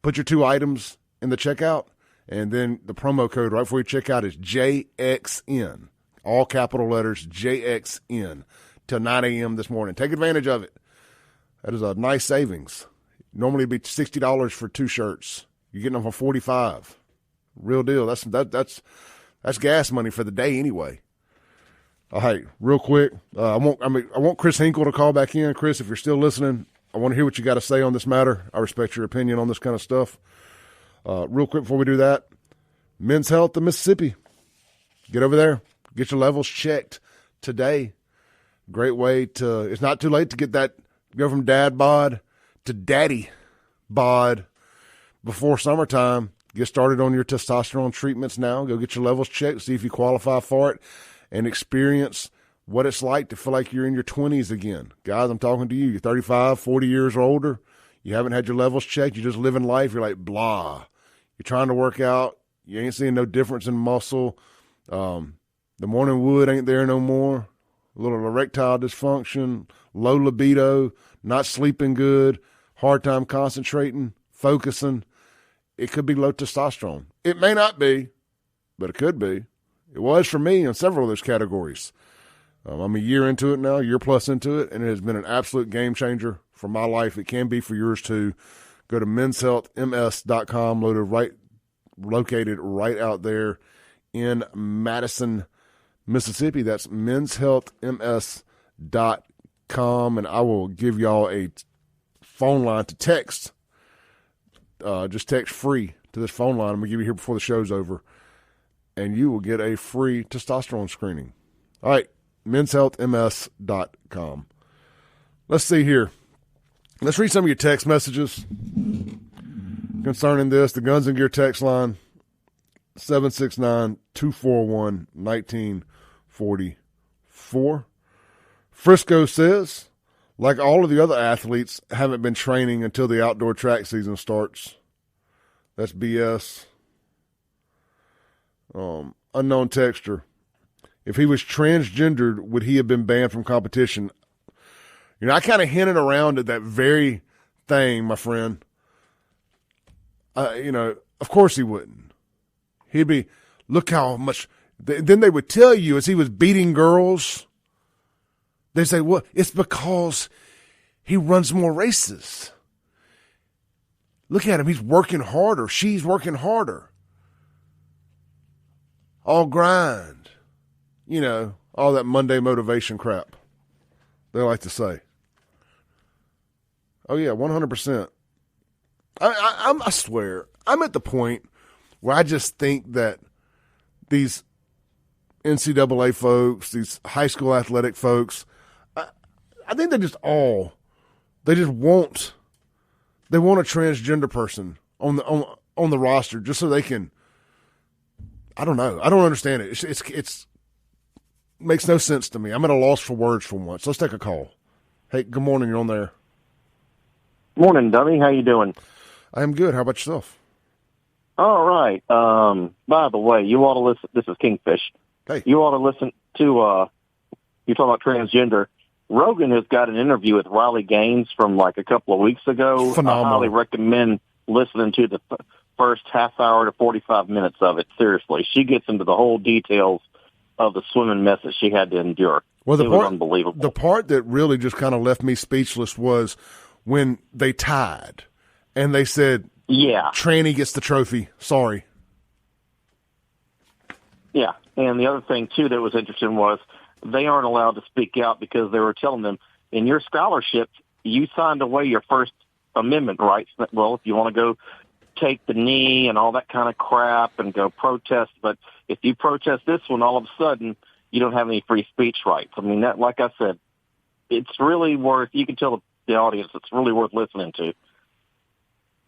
Put your two items in the checkout, and then the promo code right before you check out is JXN. All capital letters, JXN, till 9 a.m. this morning. Take advantage of it. That is a nice savings. Normally it'd be $60 for two shirts. You're getting them for $45. Real deal. That's gas money for the day anyway. All right, real quick. I want Chris Hinkle to call back in. Chris, if you're still listening, I want to hear what you got to say on this matter. I respect your opinion on this kind of stuff. Real quick before we do that, Men's Health in Mississippi. Get over there. Get your levels checked today. Great way to, it's not too late to get that, go from dad bod to daddy bod before summertime. Get started on your testosterone treatments now. Go get your levels checked, see if you qualify for it, and experience what it's like to feel like you're in your 20s again. Guys, I'm talking to you. You're 35, 40 years or older. You haven't had your levels checked. You're just living life. You're like, blah. You're trying to work out. You ain't seeing no difference in muscle. The morning wood ain't there no more. A little erectile dysfunction, low libido, not sleeping good, hard time concentrating, focusing. It could be low testosterone. It may not be, but it could be. It was for me in several of those categories. I'm a year into it now, a year plus into it, and it has been an absolute game changer for my life. It can be for yours too. Go to menshealthms.com, located right out there in Madison, Mississippi. That's menshealthms.com, and I will give y'all a phone line to text. Just text free to this phone line. I'm going to give you here before the show's over, and you will get a free testosterone screening. All right, menshealthms.com. Let's see here. Let's read some of your text messages concerning this. The Guns and Gear text line, 769-241-1944. Frisco says, like all of the other athletes, haven't been training until the outdoor track season starts. That's BS. Unknown texter. If he was transgendered, would he have been banned from competition? You know, I kind of hinted around at that very thing, my friend. Of course he wouldn't. He'd be, look how much. Then they would tell you as he was beating girls, they say, well, it's because he runs more races. Look at him. He's working harder. She's working harder. All grind. You know, all that Monday motivation crap they like to say. Oh, yeah, 100%. I swear, I'm at the point where I just think that these NCAA folks, these high school athletic folks, I think they want a transgender person on the roster just so they can, I don't know. I don't understand it. makes no sense to me. I'm at a loss for words for once. Let's take a call. Hey, good morning. You're on there. Morning, dummy. How you doing? I am good. How about yourself? All right. By the way, you ought to listen. This is Kingfish. Hey. You ought to listen to, you're talking about transgender. Rogan has got an interview with Riley Gaines from like a couple of weeks ago. Phenomenal. I highly recommend listening to the first half hour to 45 minutes of it. Seriously. She gets into the whole details of the swimming mess that she had to endure. Well, it was unbelievable. The part that really just kind of left me speechless was when they tied and they said, yeah, tranny gets the trophy. Sorry. Yeah. And the other thing, too, that was interesting was they aren't allowed to speak out because they were telling them, in your scholarship, you signed away your First Amendment rights. Well, if you want to go take the knee and all that kind of crap and go protest, but if you protest this one, all of a sudden, you don't have any free speech rights. I mean, that, like I said, it's really worth, you can tell the audience, it's really worth listening to.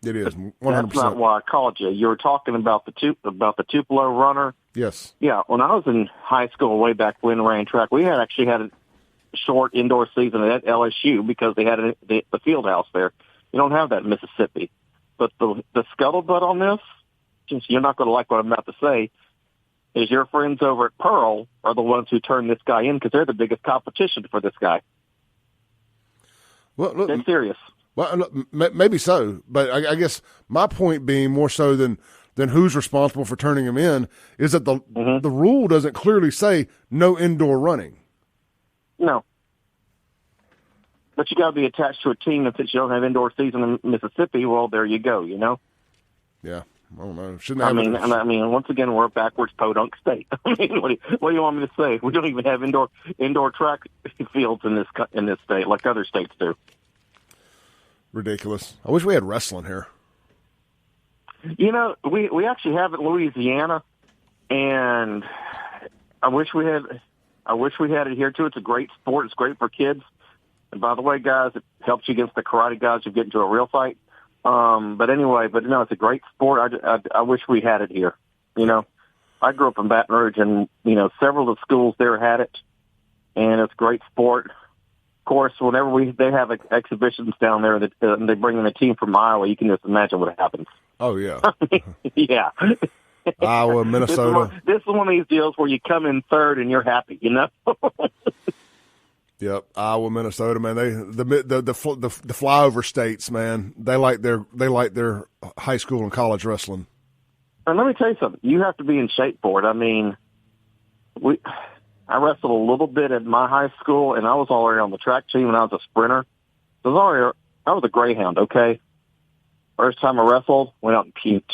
It is 100%. That's not why I called you. You were talking about the Tupelo runner. Yes. Yeah. When I was in high school, way back when I ran track, we had a short indoor season at LSU because they had the field house there. You don't have that in Mississippi. But the scuttlebutt on this, since you're not going to like what I'm about to say, is your friends over at Pearl are the ones who turned this guy in because they're the biggest competition for this guy. Well, look, they're serious. Well, look, maybe so, but I guess my point being more so than who's responsible for turning him in is that the rule doesn't clearly say no indoor running. No. But you got to be attached to a team, and since you don't have indoor season in Mississippi, well, there you go, you know? Yeah, I don't know. Shouldn't have I mean, once again, we're a backwards podunk state. I mean, what do you want me to say? We don't even have indoor track fields in this state like other states do. Ridiculous. I wish we had wrestling here. You know, we actually have it in Louisiana, and I wish we had it here too. It's a great sport. It's great for kids. And by the way, guys, it helps you against the karate guys who get into a real fight. But no, it's a great sport. I wish we had it here. You know, I grew up in Baton Rouge, and you know, several of the schools there had it, and it's a great sport. Of course, whenever they have exhibitions down there that they bring in a team from Iowa, you can just imagine what happens. Oh yeah, yeah. Iowa, Minnesota. This is one of these deals where you come in third and you're happy, you know. Yep, Iowa, Minnesota, man. The flyover states, man. They like their high school and college wrestling. And let me tell you something. You have to be in shape for it. I mean, I wrestled a little bit at my high school, and I was already on the track team, and I was a sprinter. I was a greyhound. Okay, first time I wrestled, went out and puked.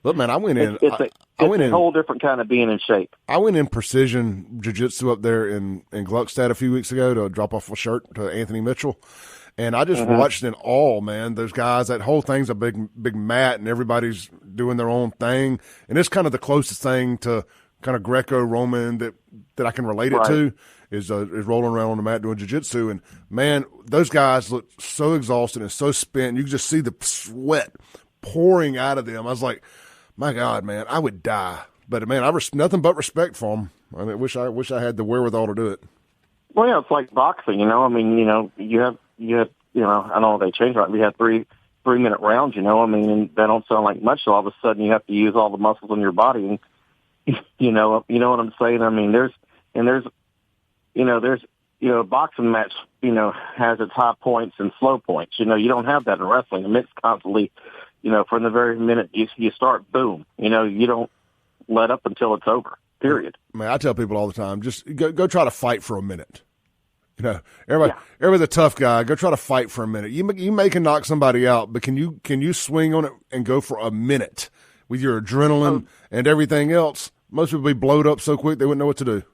Look, man, I went in. It's a whole different kind of being in shape. I went in precision jiu-jitsu up there in Gluckstadt a few weeks ago to drop off a shirt to Anthony Mitchell, and I just watched in awe, man. Those guys, that whole thing's a big mat, and everybody's doing their own thing, and it's kind of the closest thing to kind of Greco-Roman that I can relate it to is rolling around on the mat doing jiu-jitsu. And man, those guys look so exhausted and so spent. You can just see the sweat pouring out of them. I was like, my God, man, I would die. But man, nothing but respect for them. I mean, I wish I had the wherewithal to do it. Well, yeah, it's like boxing, you know. I mean, you know, you have, you know, I don't know if they changed it. We had 3-minute rounds, you know. I mean, and that don't sound like much. So all of a sudden, you have to use all the muscles in your body, and you know what I'm saying. I mean, there's a boxing match, you know, has its high points and slow points. You know, you don't have that in wrestling. I mean, it's constantly, you know, from the very minute you start, boom. You know, you don't let up until it's over. Period. Man, I tell people all the time, just go try to fight for a minute. You know, everybody's a tough guy. Go try to fight for a minute. You may can knock somebody out, but can you swing on it and go for a minute with your adrenaline and everything else? Most people be blowed up so quick they wouldn't know what to do.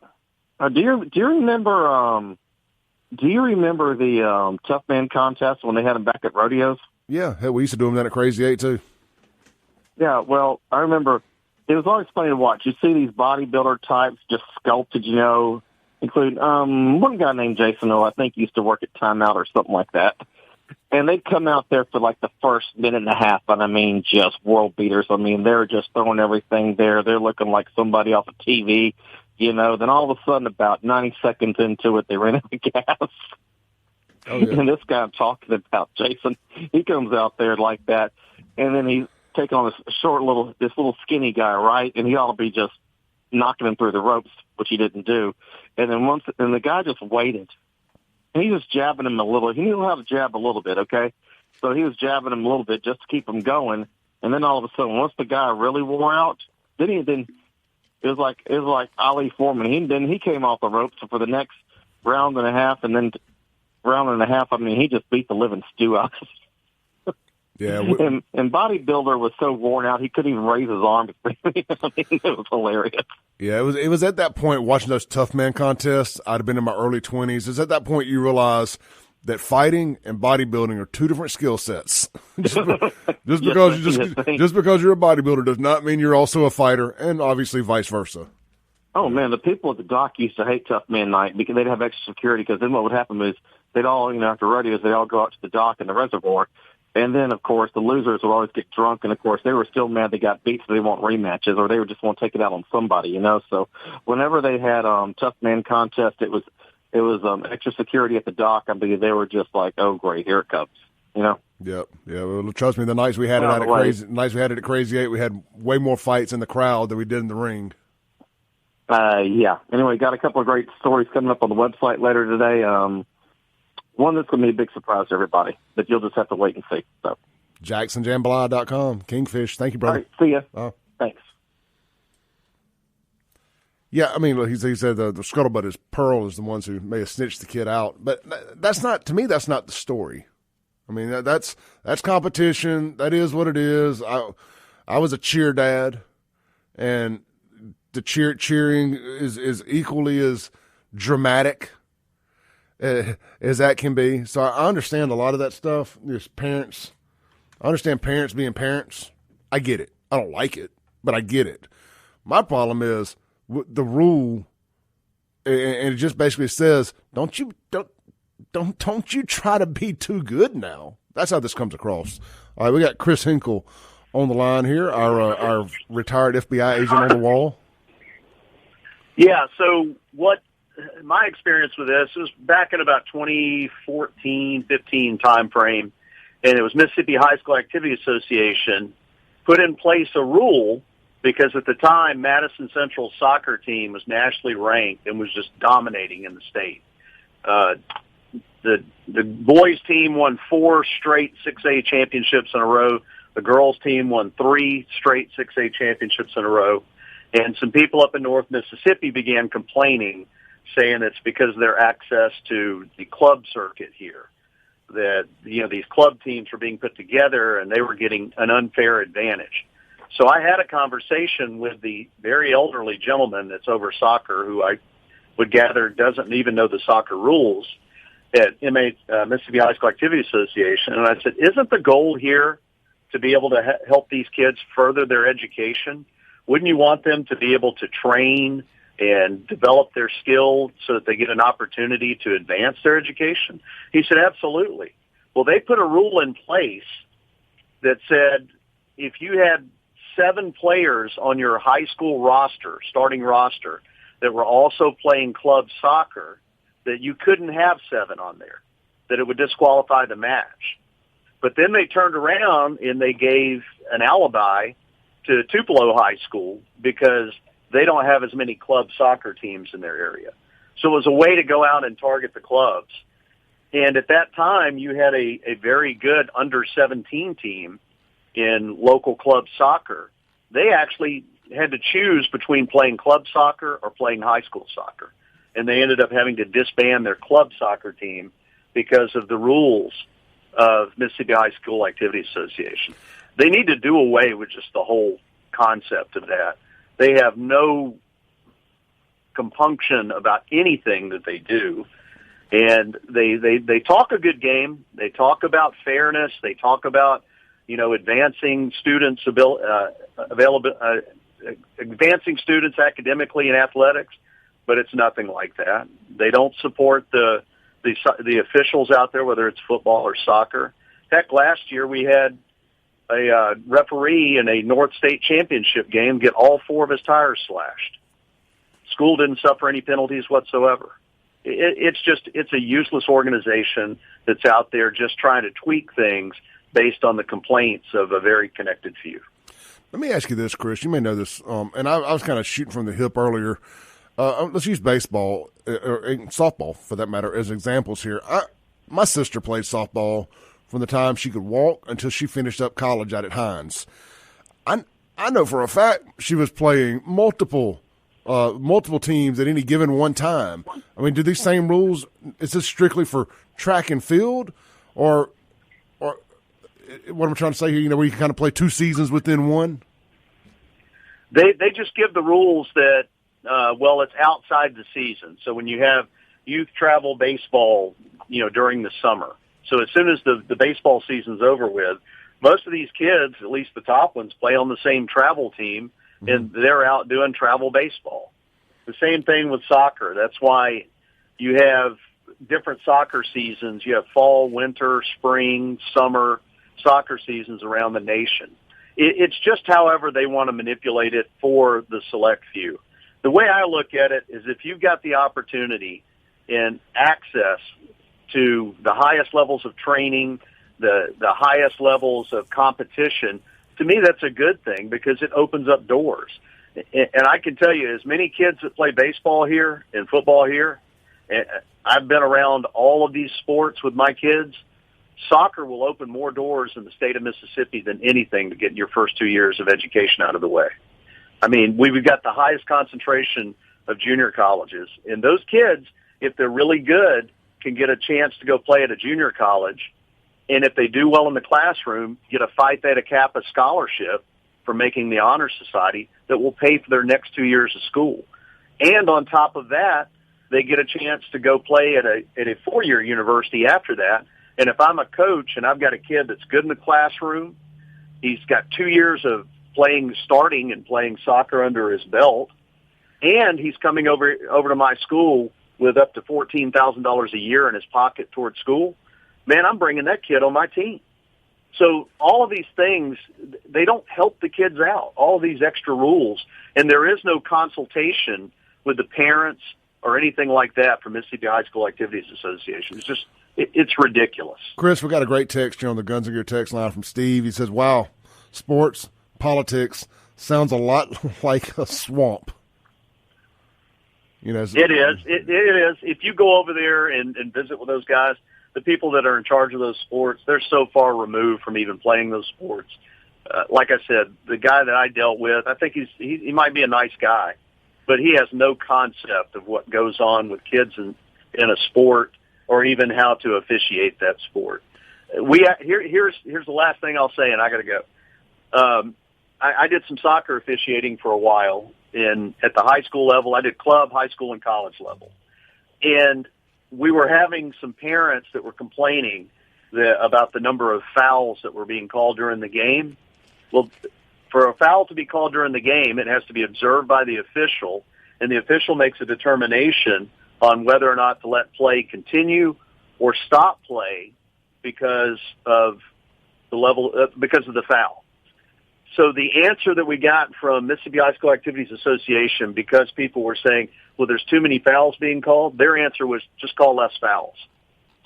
Do you remember the Tough Man contest when they had them back at rodeos? Yeah, hell, we used to do them down at Crazy 8 too. Yeah, well, I remember it was always funny to watch. You see these bodybuilder types just sculpted, you know, including one guy named Jason, who I think used to work at Time Out or something like that. And they'd come out there for like the first minute and a half, and I mean, just world beaters. I mean, they're just throwing everything there. They're looking like somebody off of TV, Then all of a sudden, about 90 seconds into it, they ran out of gas. Oh, yeah. And this guy I'm talking about, Jason, he comes out there like that, and then he's taking on this little skinny guy, right? And he ought to be just knocking him through the ropes, which he didn't do. And then the guy just waited. And he was jabbing him a little. He knew how to jab a little bit, okay? So he was jabbing him a little bit just to keep him going. And then all of a sudden, once the guy really wore out, then it was like Ali Foreman. He came off the ropes for the next round and a half, and then I mean, he just beat the living stew out of him. Yeah, and bodybuilder was so worn out he couldn't even raise his arms. I mean, it was hilarious. Yeah, it was at that point watching those tough man contests. I'd have been in my early 20s. It's at that point you realize that fighting and bodybuilding are two different skill sets. just because you're a bodybuilder does not mean you're also a fighter, and obviously vice versa. Oh man, the people at the dock used to hate Tough Man Night because they'd have extra security. Because then what would happen is they'd all, after rodeos, they'd all go out to the dock and the reservoir, and then of course the losers would always get drunk, and of course they were still mad they got beat, so they want rematches, or they would just want to take it out on somebody, So whenever they had Tough Man contest, it was extra security at the dock. I mean, they were just like, oh great, here it comes, Yep. Yeah. Well, trust me, the nights we had it at Crazy 8, we had way more fights in the crowd than we did in the ring. Yeah. Anyway, got a couple of great stories coming up on the website later today. One that's going to be a big surprise to everybody, but you'll just have to wait and see. So, JacksonJambalaya.com. Kingfish. Thank you, brother. All right. See ya. Thanks. Yeah, I mean, he said the scuttlebutt is Pearl is the ones who may have snitched the kid out, but that's not, to me, that's not the story. I mean, that's competition. That is what it is. I was a cheer dad, and the cheering is equally as dramatic as that can be. So I understand a lot of that stuff. There's parents. I understand parents being parents. I get it. I don't like it, but I get it. My problem is the rule, and it just basically says, don't you try to be too good now. That's how this comes across. All right, we got Chris Hinkle on the line here, our retired FBI agent on the wall. Yeah, so what my experience with this was back in about 2014-15 time frame, and it was Mississippi High School Activity Association put in place a rule because at the time Madison Central's soccer team was nationally ranked and was just dominating in the state. The boys team won 4 straight 6A championships in a row. The girls team won 3 straight 6A championships in a row. And some people up in North Mississippi began complaining, saying it's because of their access to the club circuit here, that, these club teams were being put together and they were getting an unfair advantage. So I had a conversation with the very elderly gentleman that's over soccer, who I would gather doesn't even know the soccer rules, at Mississippi High School Activity Association. And I said, isn't the goal here to be able to help these kids further their education? Wouldn't you want them to be able to train and develop their skill so that they get an opportunity to advance their education? He said, absolutely. Well, they put a rule in place that said if you had 7 players on your high school roster, starting roster, that were also playing club soccer, that you couldn't have 7 on there, that it would disqualify the match. But then they turned around and they gave an alibi to Tupelo High School because they don't have as many club soccer teams in their area. So it was a way to go out and target the clubs. And at that time, you had a very good under-17 team in local club soccer. They actually had to choose between playing club soccer or playing high school soccer. And they ended up having to disband their club soccer team because of the rules of Mississippi High School Activity Association. They need to do away with just the whole concept of that. They have no compunction about anything that they do. And they talk a good game. They talk about fairness. They talk about, advancing students advancing students academically in athletics, but it's nothing like that. They don't support the officials out there, whether it's football or soccer. Heck, last year we had a referee in a North State championship game get all 4 of his tires slashed. School didn't suffer any penalties whatsoever. It's a useless organization that's out there just trying to tweak things based on the complaints of a very connected few. Let me ask you this, Chris. You may know this, and I was kind of shooting from the hip earlier. Let's use baseball or softball, for that matter, as examples here. My sister played softball from the time she could walk until she finished up college out at Hines. I know for a fact she was playing multiple teams at any given one time. I mean, do these same rules, is this strictly for track and field, or what I'm trying to say here, where you can kind of play 2 seasons within one? They just give the rules that, it's outside the season. So when you have youth travel baseball, during the summer. So as soon as the baseball season's over with, most of these kids, at least the top ones, play on the same travel team, and they're out doing travel baseball. The same thing with soccer. That's why you have different soccer seasons. You have fall, winter, spring, summer soccer seasons around the nation. It's just however they want to manipulate it for the select few. The way I look at it is if you've got the opportunity and access to the highest levels of training, the highest levels of competition, to me that's a good thing because it opens up doors. And I can tell you, as many kids that play baseball here and football here, I've been around all of these sports with my kids, soccer will open more doors in the state of Mississippi than anything to get your first 2 years of education out of the way. I mean, we've got the highest concentration of junior colleges. And those kids, if they're really good, can get a chance to go play at a junior college. And if they do well in the classroom, get a Phi Theta Kappa scholarship for making the Honor Society that will pay for their next 2 years of school. And on top of that, they get a chance to go play at a 4-year university after that. And if I'm a coach and I've got a kid that's good in the classroom, he's got 2 years of starting and playing soccer under his belt, and he's coming over to my school with up to $14,000 a year in his pocket towards school, man, I'm bringing that kid on my team. So all of these things, they don't help the kids out, all of these extra rules, and there is no consultation with the parents or anything like that from Mississippi High School Activities Association. It's just, it's ridiculous. Chris, we got a great text here on the Guns and Gear text line from Steve. He says, wow, sports, politics sounds a lot like a swamp. It is. It is. If you go over there and visit with those guys, the people that are in charge of those sports, they're so far removed from even playing those sports. Like I said, the guy that I dealt with, I think he might be a nice guy, but he has no concept of what goes on with kids in a sport or even how to officiate that sport. Here's the last thing I'll say, and I got to go. I did some soccer officiating for a while at the high school level. I did club, high school, and college level. And we were having some parents that were complaining about the number of fouls that were being called during the game. Well, for a foul to be called during the game, it has to be observed by the official, and the official makes a determination on whether or not to let play continue or stop play because of the foul. So the answer that we got from Mississippi High School Activities Association, because people were saying, well, there's too many fouls being called, their answer was just call less fouls.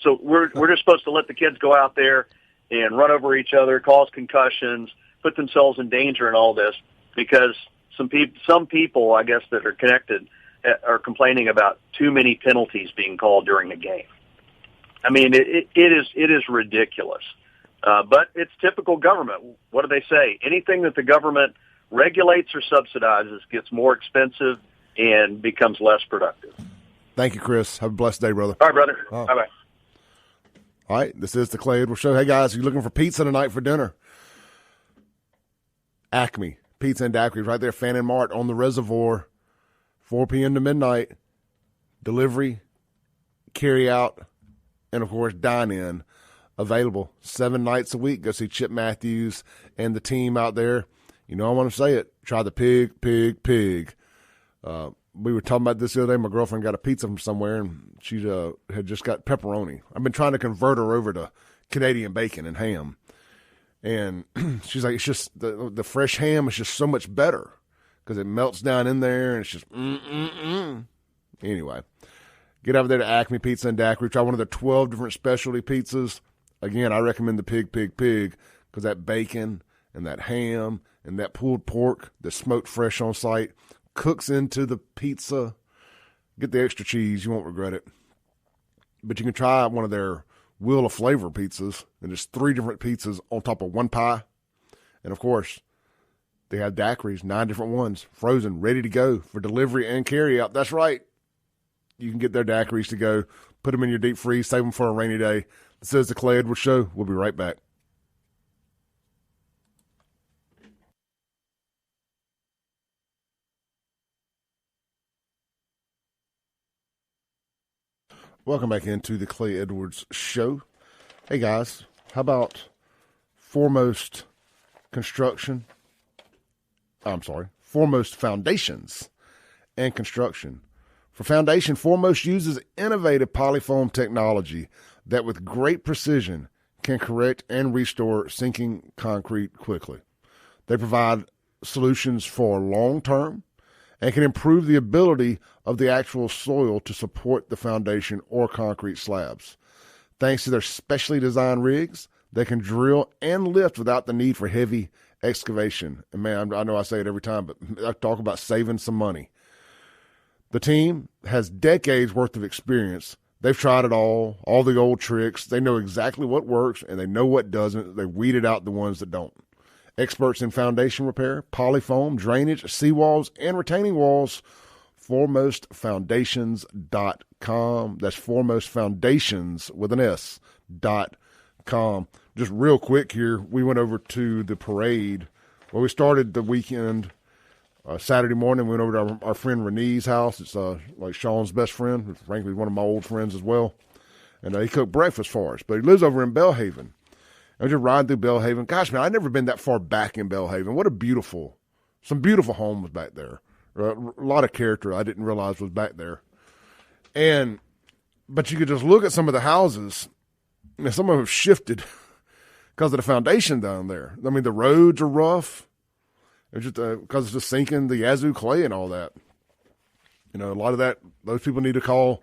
So we're just supposed to let the kids go out there and run over each other, cause concussions, put themselves in danger and all this, because some people, I guess, that are connected are complaining about too many penalties being called during the game. I mean, it is ridiculous. But it's typical government. What do they say? Anything that the government regulates or subsidizes gets more expensive and becomes less productive. Thank you, Chris. Have a blessed day, brother. All right, brother. Bye-bye. All right, this is the Clay Edwards Show. Hey, guys, are you looking for pizza tonight for dinner? Acme. Pizza and Daiquiris right there, Fannin Mart on the Reservoir, 4 p.m. to midnight. Delivery, carry out, and, of course, dine-in. Available 7 nights a week. Go see Chip Matthews and the team out there. I want to say it. Try the pig. We were talking about this the other day. My girlfriend got a pizza from somewhere, and she had just got pepperoni. I've been trying to convert her over to Canadian bacon and ham. And she's like, it's just the fresh ham is just so much better. because it melts down in there and it's just Anyway, get over there to Acme Pizza and Daiquiri. Try one of their 12 different specialty pizzas. Again, I recommend the pig because that bacon and that ham and that pulled pork that's smoked fresh on site cooks into the pizza. Get the extra cheese. You won't regret it. But you can try one of their Wheel of Flavor pizzas, and there's 3 different pizzas on top of one pie. And, of course, they have daiquiris, 9 different ones, frozen, ready to go for delivery and carry out. That's right. You can get their daiquiris to go, put them in your deep freeze, save them for a rainy day. This is the Clay Edwards Show. We'll be right back. Welcome back into the Clay Edwards Show. Hey, guys, how about Foremost Foundations and Construction. For foundation, Foremost uses innovative polyfoam technology that with great precision can correct and restore sinking concrete quickly. They provide solutions for long-term and can improve the ability of the actual soil to support the foundation or concrete slabs. Thanks to their specially designed rigs, they can drill and lift without the need for heavy excavation. And man, I know I say it every time, but I talk about saving some money. The team has decades worth of experience. They've tried it all the old tricks. They know exactly what works and they know what doesn't. They weeded out the ones that don't. Experts in foundation repair, polyfoam, drainage, seawalls, and retaining walls. ForemostFoundations.com. That's ForemostFoundations with an S.com. Just real quick here, we went over to the parade. Well, we started the weekend Saturday morning. We went over to our friend Renee's house. It's like Sean's best friend. Frankly, one of my old friends as well. And he cooked breakfast for us. But he lives over in Belhaven. I was just riding through Belhaven. Gosh, man, I'd never been that far back in Belhaven. What some beautiful homes back there. A lot of character I didn't realize was back there. But you could just look at some of the houses, and some of them have shifted because of the foundation down there. I mean, the roads are rough. It's just because it's just sinking the Yazoo clay and all that. You know, a lot of that, those people need to call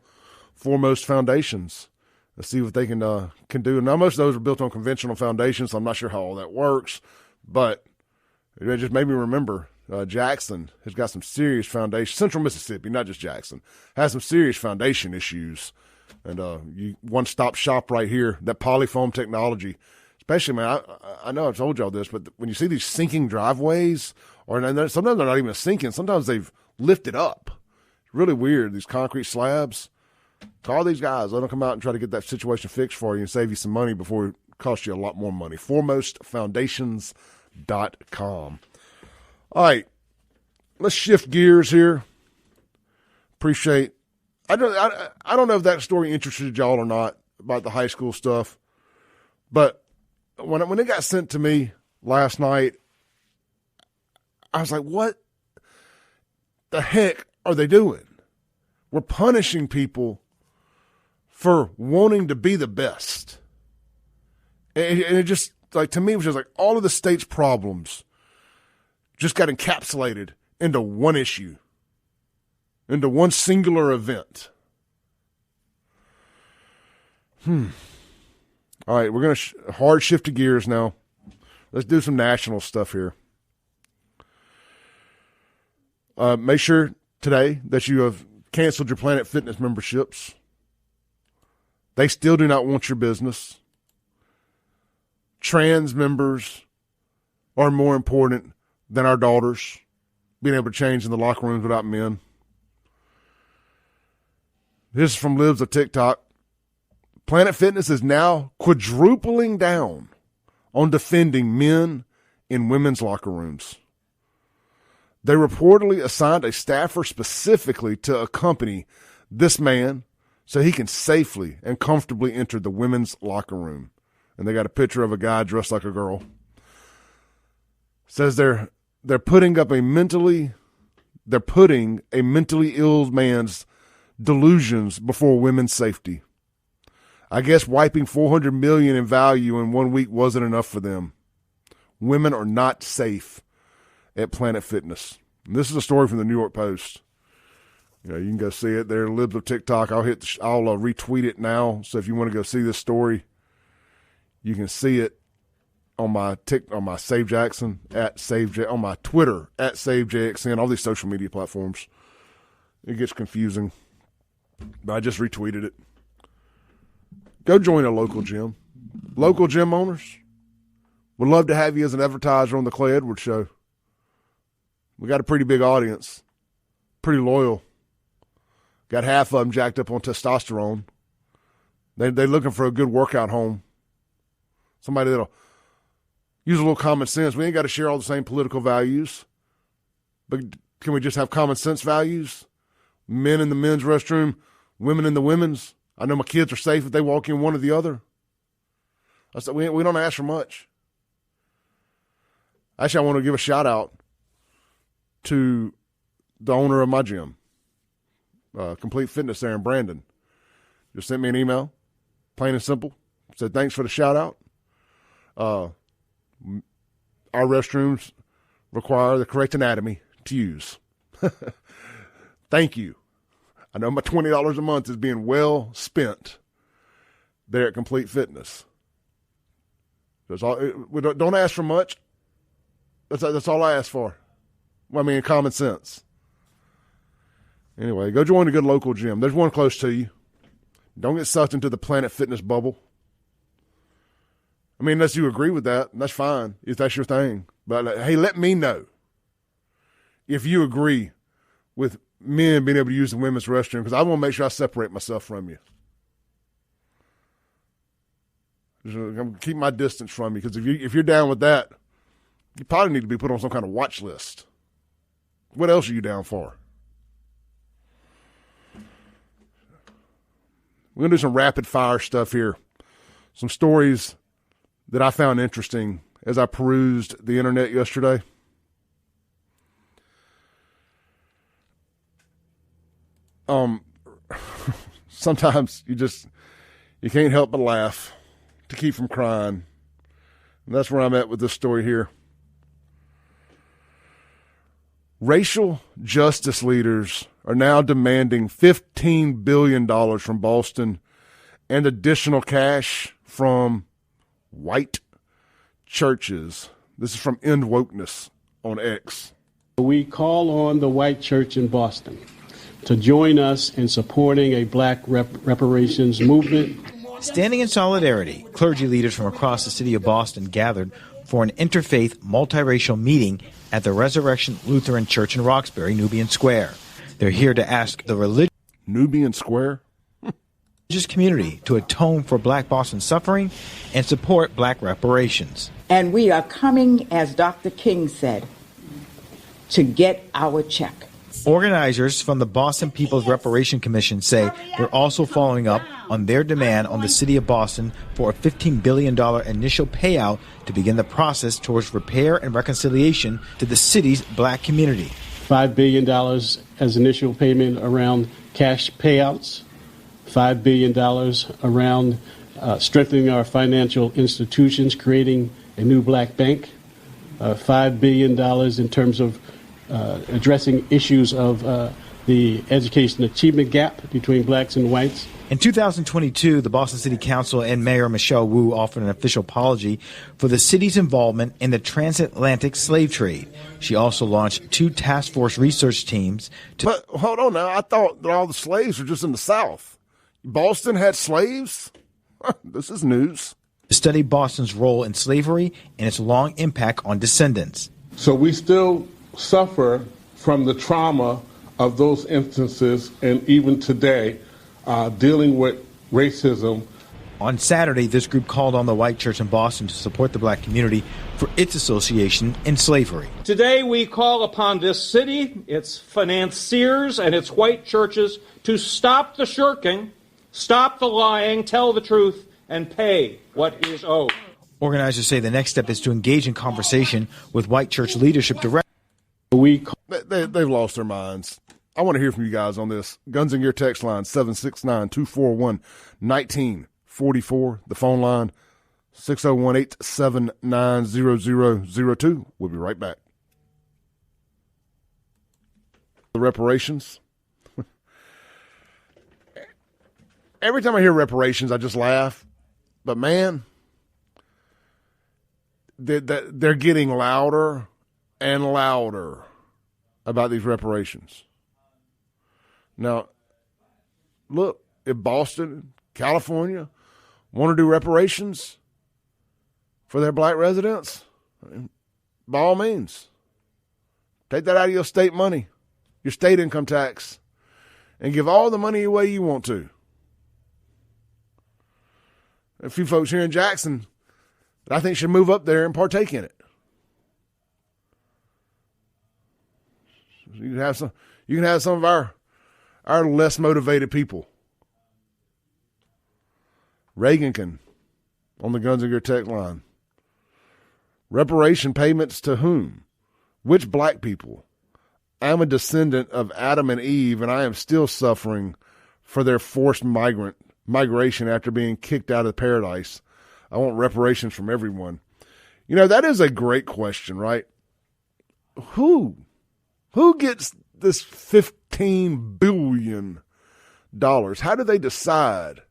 Foremost Foundations. Let's see what they can do. Now, most of those are built on conventional foundations, so I'm not sure how all that works. But it just made me remember Jackson has got some serious foundation. Central Mississippi, not just Jackson, has some serious foundation issues. And one stop shop right here. That polyfoam technology, especially, man. I know I've told y'all this, but when you see these sinking driveways, or sometimes they're not even sinking. Sometimes they've lifted up. It's really weird. These concrete slabs. Call these guys. Let them come out and try to get that situation fixed for you and save you some money before it costs you a lot more money. ForemostFoundations.com. All right, let's shift gears here. Appreciate. I don't know if that story interested y'all or not about the high school stuff, but when it got sent to me last night, I was like, what the heck are they doing? We're punishing people for wanting to be the best. And it just, like, to me, it was just like all of the state's problems just got encapsulated into one issue, into one singular event. All right, we're going to hard shift to gears now. Let's do some national stuff here. Make sure today that you have canceled your Planet Fitness memberships. They still do not want your business. Trans members are more important than our daughters being able to change in the locker rooms without men. This is from Libs of TikTok. Planet Fitness is now quadrupling down on defending men in women's locker rooms. They reportedly assigned a staffer specifically to accompany this man so he can safely and comfortably enter the women's locker room. And they got a picture of a guy dressed like a girl. Says they're putting a mentally ill man's delusions before women's safety. I guess wiping $400 million in value in 1 week wasn't enough for them. Women are not safe at Planet Fitness. And this is a story from the New York Post. You know, you can go see it there. Libs of TikTok. I'll retweet it now. So if you want to go see this story, you can see it on my Save Jackson on my Twitter at SaveJXN, all these social media platforms. It gets confusing, but I just retweeted it. Go join a local gym. Local gym owners, would love to have you as an advertiser on the Clay Edwards Show. We got a pretty big audience, pretty loyal. Got half of them jacked up on testosterone. They're looking for a good workout home. Somebody that'll use a little common sense. We ain't got to share all the same political values, but can we just have common sense values? Men in the men's restroom, women in the women's. I know my kids are safe if they walk in one or the other. I said we don't ask for much. Actually, I want to give a shout out to the owner of my gym, Complete Fitness there in Brandon. Just sent me an email, plain and simple. Said thanks for the shout out. Our restrooms require the correct anatomy to use. Thank you. I know my $20 a month is being well spent there at Complete Fitness. We don't ask for much. That's all I ask for. Well, I mean, common sense. Anyway, go join a good local gym. There's one close to you. Don't get sucked into the Planet Fitness bubble. I mean, unless you agree with that, that's fine, if that's your thing. But, hey, let me know if you agree with men being able to use the women's restroom, because I want to make sure I separate myself from you. I'm going to keep my distance from you, because if you're down with that, you probably need to be put on some kind of watch list. What else are you down for? We're going to do some rapid fire stuff here. Some stories that I found interesting as I perused the internet yesterday. Sometimes you can't help but laugh to keep from crying. And that's where I'm at with this story here. Racial justice leaders are now demanding $15 billion from Boston and additional cash from white churches. This is from End Wokeness on X. We call on the white church in Boston to join us in supporting a black reparations movement. Standing in solidarity, clergy leaders from across the city of Boston gathered for an interfaith, multiracial meeting at the Resurrection Lutheran Church in Roxbury, Nubian Square. They're here to ask the religious community to atone for black Boston suffering and support black reparations. And we are coming, as Dr. King said, to get our check. Organizers from the Boston People's Reparation Commission say they're also following up on their demand on the city of Boston for a $15 billion initial payout to begin the process towards repair and reconciliation to the city's black community. $5 billion as initial payment around cash payouts, $5 billion around strengthening our financial institutions, creating a new black bank, $5 billion in terms of addressing issues of the education achievement gap between blacks and whites. In 2022, the Boston City Council and Mayor Michelle Wu offered an official apology for the city's involvement in the transatlantic slave trade. She also launched 2 task force research teams. But hold on now. I thought that all the slaves were just in the South. Boston had slaves? This is news. To study Boston's role in slavery and its long impact on descendants. So we still suffer from the trauma of those instances, and even today, dealing with racism. On Saturday, this group called on the white church in Boston to support the black community for its association in slavery. Today, we call upon this city, its financiers, and its white churches to stop the shirking, stop the lying, tell the truth, and pay what is owed. Organizers say the next step is to engage in conversation with white church leadership directly. They've lost their minds. I want to hear from you guys on this. Guns in Gear text line, 769-241-1944. The phone line, 601-879-0002. We'll be right back. The reparations. Every time I hear reparations, I just laugh. But man, they're getting louder and louder about these reparations. Now, look, if Boston, California want to do reparations for their black residents, by all means, take that out of your state money, your state income tax, and give all the money away you want to. A few folks here in Jackson that I think should move up there and partake in it. You can have some of our less motivated people. Reagan can on the Guns and Gear text line. Reparation payments to whom? Which black people? I'm a descendant of Adam and Eve, and I am still suffering for their forced migration after being kicked out of paradise. I want reparations from everyone. You know, that is a great question, right? Who gets this $15 billion? How do they decide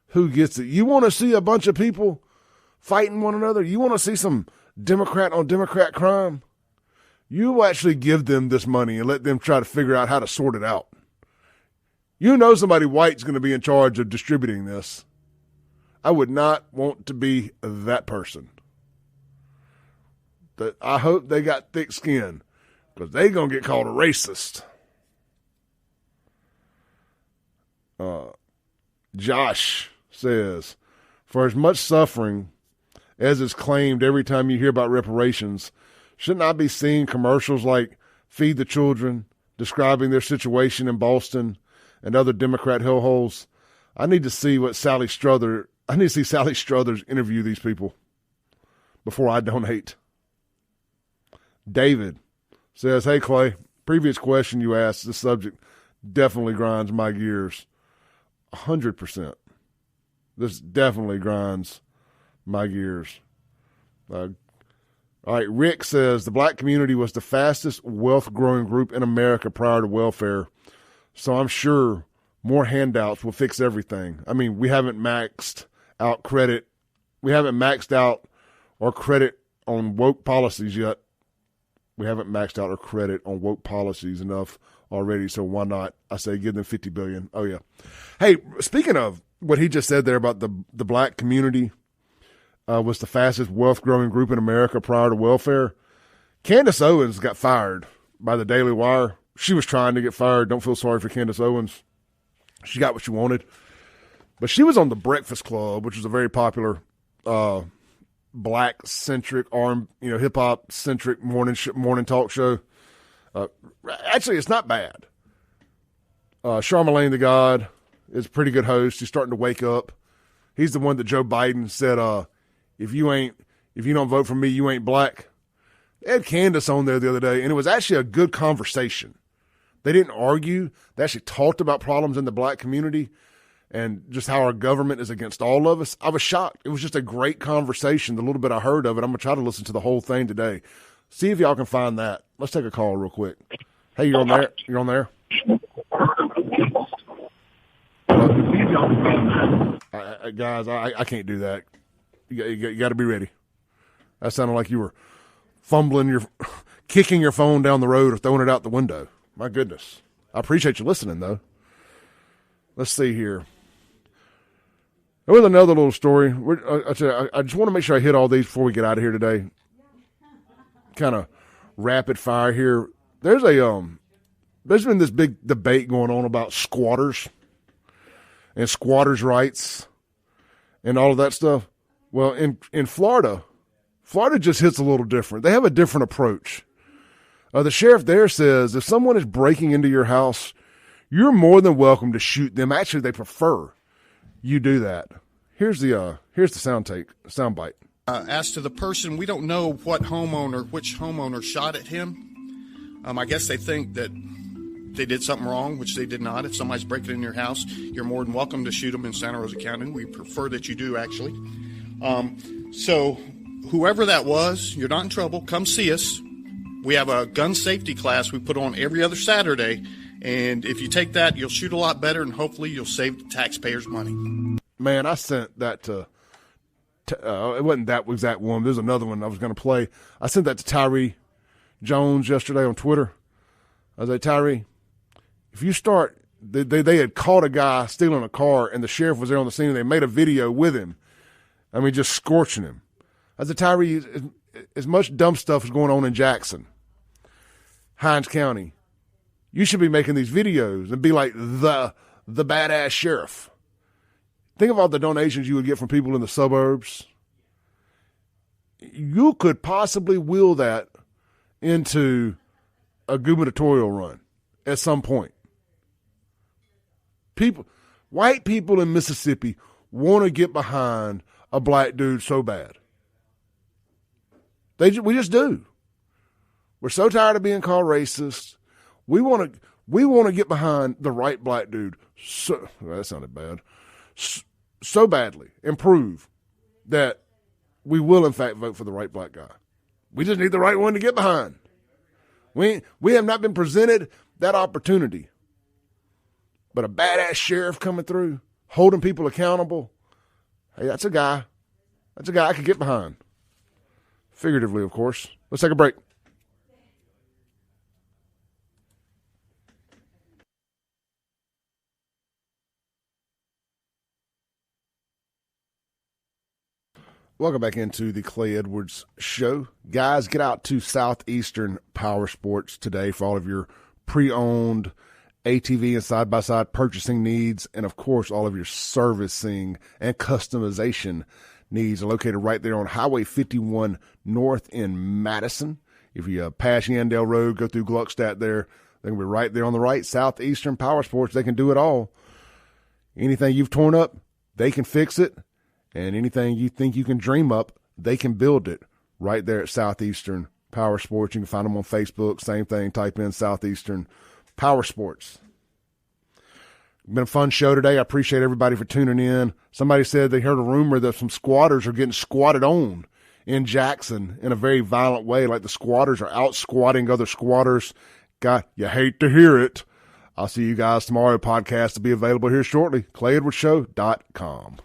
who gets it? You want to see a bunch of people fighting one another? You want to see some Democrat on Democrat crime? You actually give them this money and let them try to figure out how to sort it out. You know somebody white's going to be in charge of distributing this. I would not want to be that person. I hope they got thick skin because they're going to get called a racist. Josh says, for as much suffering as is claimed every time you hear about reparations, shouldn't I be seeing commercials like Feed the Children describing their situation in Boston and other Democrat hellholes? I need to see Sally Struthers interview these people before I donate. David says, hey, Clay, previous question you asked, this subject definitely grinds my gears. 100%. This definitely grinds my gears. All right, Rick says, the black community was the fastest wealth-growing group in America prior to welfare, so I'm sure more handouts will fix everything. I mean, we haven't maxed out credit. We haven't maxed out our credit on woke policies yet. We haven't maxed out our credit on woke policies enough already, so why not? I say give them $50 billion. Oh, yeah. Hey, speaking of what he just said there about the black community was the fastest wealth-growing group in America prior to welfare, Candace Owens got fired by the Daily Wire. She was trying to get fired. Don't feel sorry for Candace Owens. She got what she wanted. But she was on The Breakfast Club, which was a very popular black-centric, hip-hop-centric morning talk show. Actually, it's not bad. Charlamagne the God is a pretty good host. He's starting to wake up. He's the one that Joe Biden said, if you don't vote for me, you ain't black. They had Candace on there the other day, and it was actually a good conversation. They didn't argue. They actually talked about problems in the black community and just how our government is against all of us. I was shocked. It was just a great conversation. The little bit I heard of it, I'm going to try to listen to the whole thing today. See if y'all can find that. Let's take a call real quick. Hey, you're on there? You're on there? Guys, I can't do that. You got to be ready. That sounded like you were kicking your phone down the road or throwing it out the window. My goodness. I appreciate you listening, though. Let's see here. There was another little story. I just want to make sure I hit all these before we get out of here today. Kind of rapid fire here. There's been this big debate going on about squatters and squatters' rights and all of that stuff. Well, in Florida just hits a little different. They have a different approach. The sheriff there says if someone is breaking into your house, you're more than welcome to shoot them. Actually, they prefer you do that. Here's the sound bite. As to the person, we don't know which homeowner shot at him. I guess they think that they did something wrong, which they did not. If somebody's breaking into your house, you're more than welcome to shoot them in Santa Rosa County. We prefer that you do, actually. So whoever that was, you're not in trouble. Come see us. We have a gun safety class we put on every other Saturday, and if you take that, you'll shoot a lot better, and hopefully you'll save the taxpayers money. Man, I sent that to it wasn't that exact one. There's another one I was going to play. I sent that to Tyree Jones yesterday on Twitter. I was like, Tyree, if you start, they had caught a guy stealing a car, and the sheriff was there on the scene, and they made a video with him. I mean, just scorching him. I said, Tyree, as much dumb stuff is going on in Jackson, Hinds County, you should be making these videos and be like the badass sheriff. Think of all the donations you would get from people in the suburbs. You could possibly will that into a gubernatorial run at some point. White people in Mississippi want to get behind a black dude so bad. We just do. We're so tired of being called racist. We want to get behind the right black dude. So that sounded bad. So badly and prove that we will in fact vote for the right black guy. We just need the right one to get behind. We have not been presented that opportunity. But a badass sheriff coming through, holding people accountable, hey, that's a guy I could get behind. Figuratively, of course. Let's take a break. Welcome back into the Clay Edwards Show. Guys, get out to Southeastern Power Sports today for all of your pre-owned ATV and side-by-side purchasing needs, and, of course, all of your servicing and customization needs are located right there on Highway 51 North in Madison. If you pass Yandell Road, go through Gluckstadt there, they can be right there on the right. Southeastern Power Sports, they can do it all. Anything you've torn up, they can fix it. And anything you think you can dream up, they can build it right there at Southeastern Power Sports. You can find them on Facebook. Same thing, type in Southeastern Power Sports. Been a fun show today. I appreciate everybody for tuning in. Somebody said they heard a rumor that some squatters are getting squatted on in Jackson in a very violent way, like the squatters are out squatting other squatters. God, you hate to hear it. I'll see you guys tomorrow. Podcast will be available here shortly. ClayEdwardsShow.com.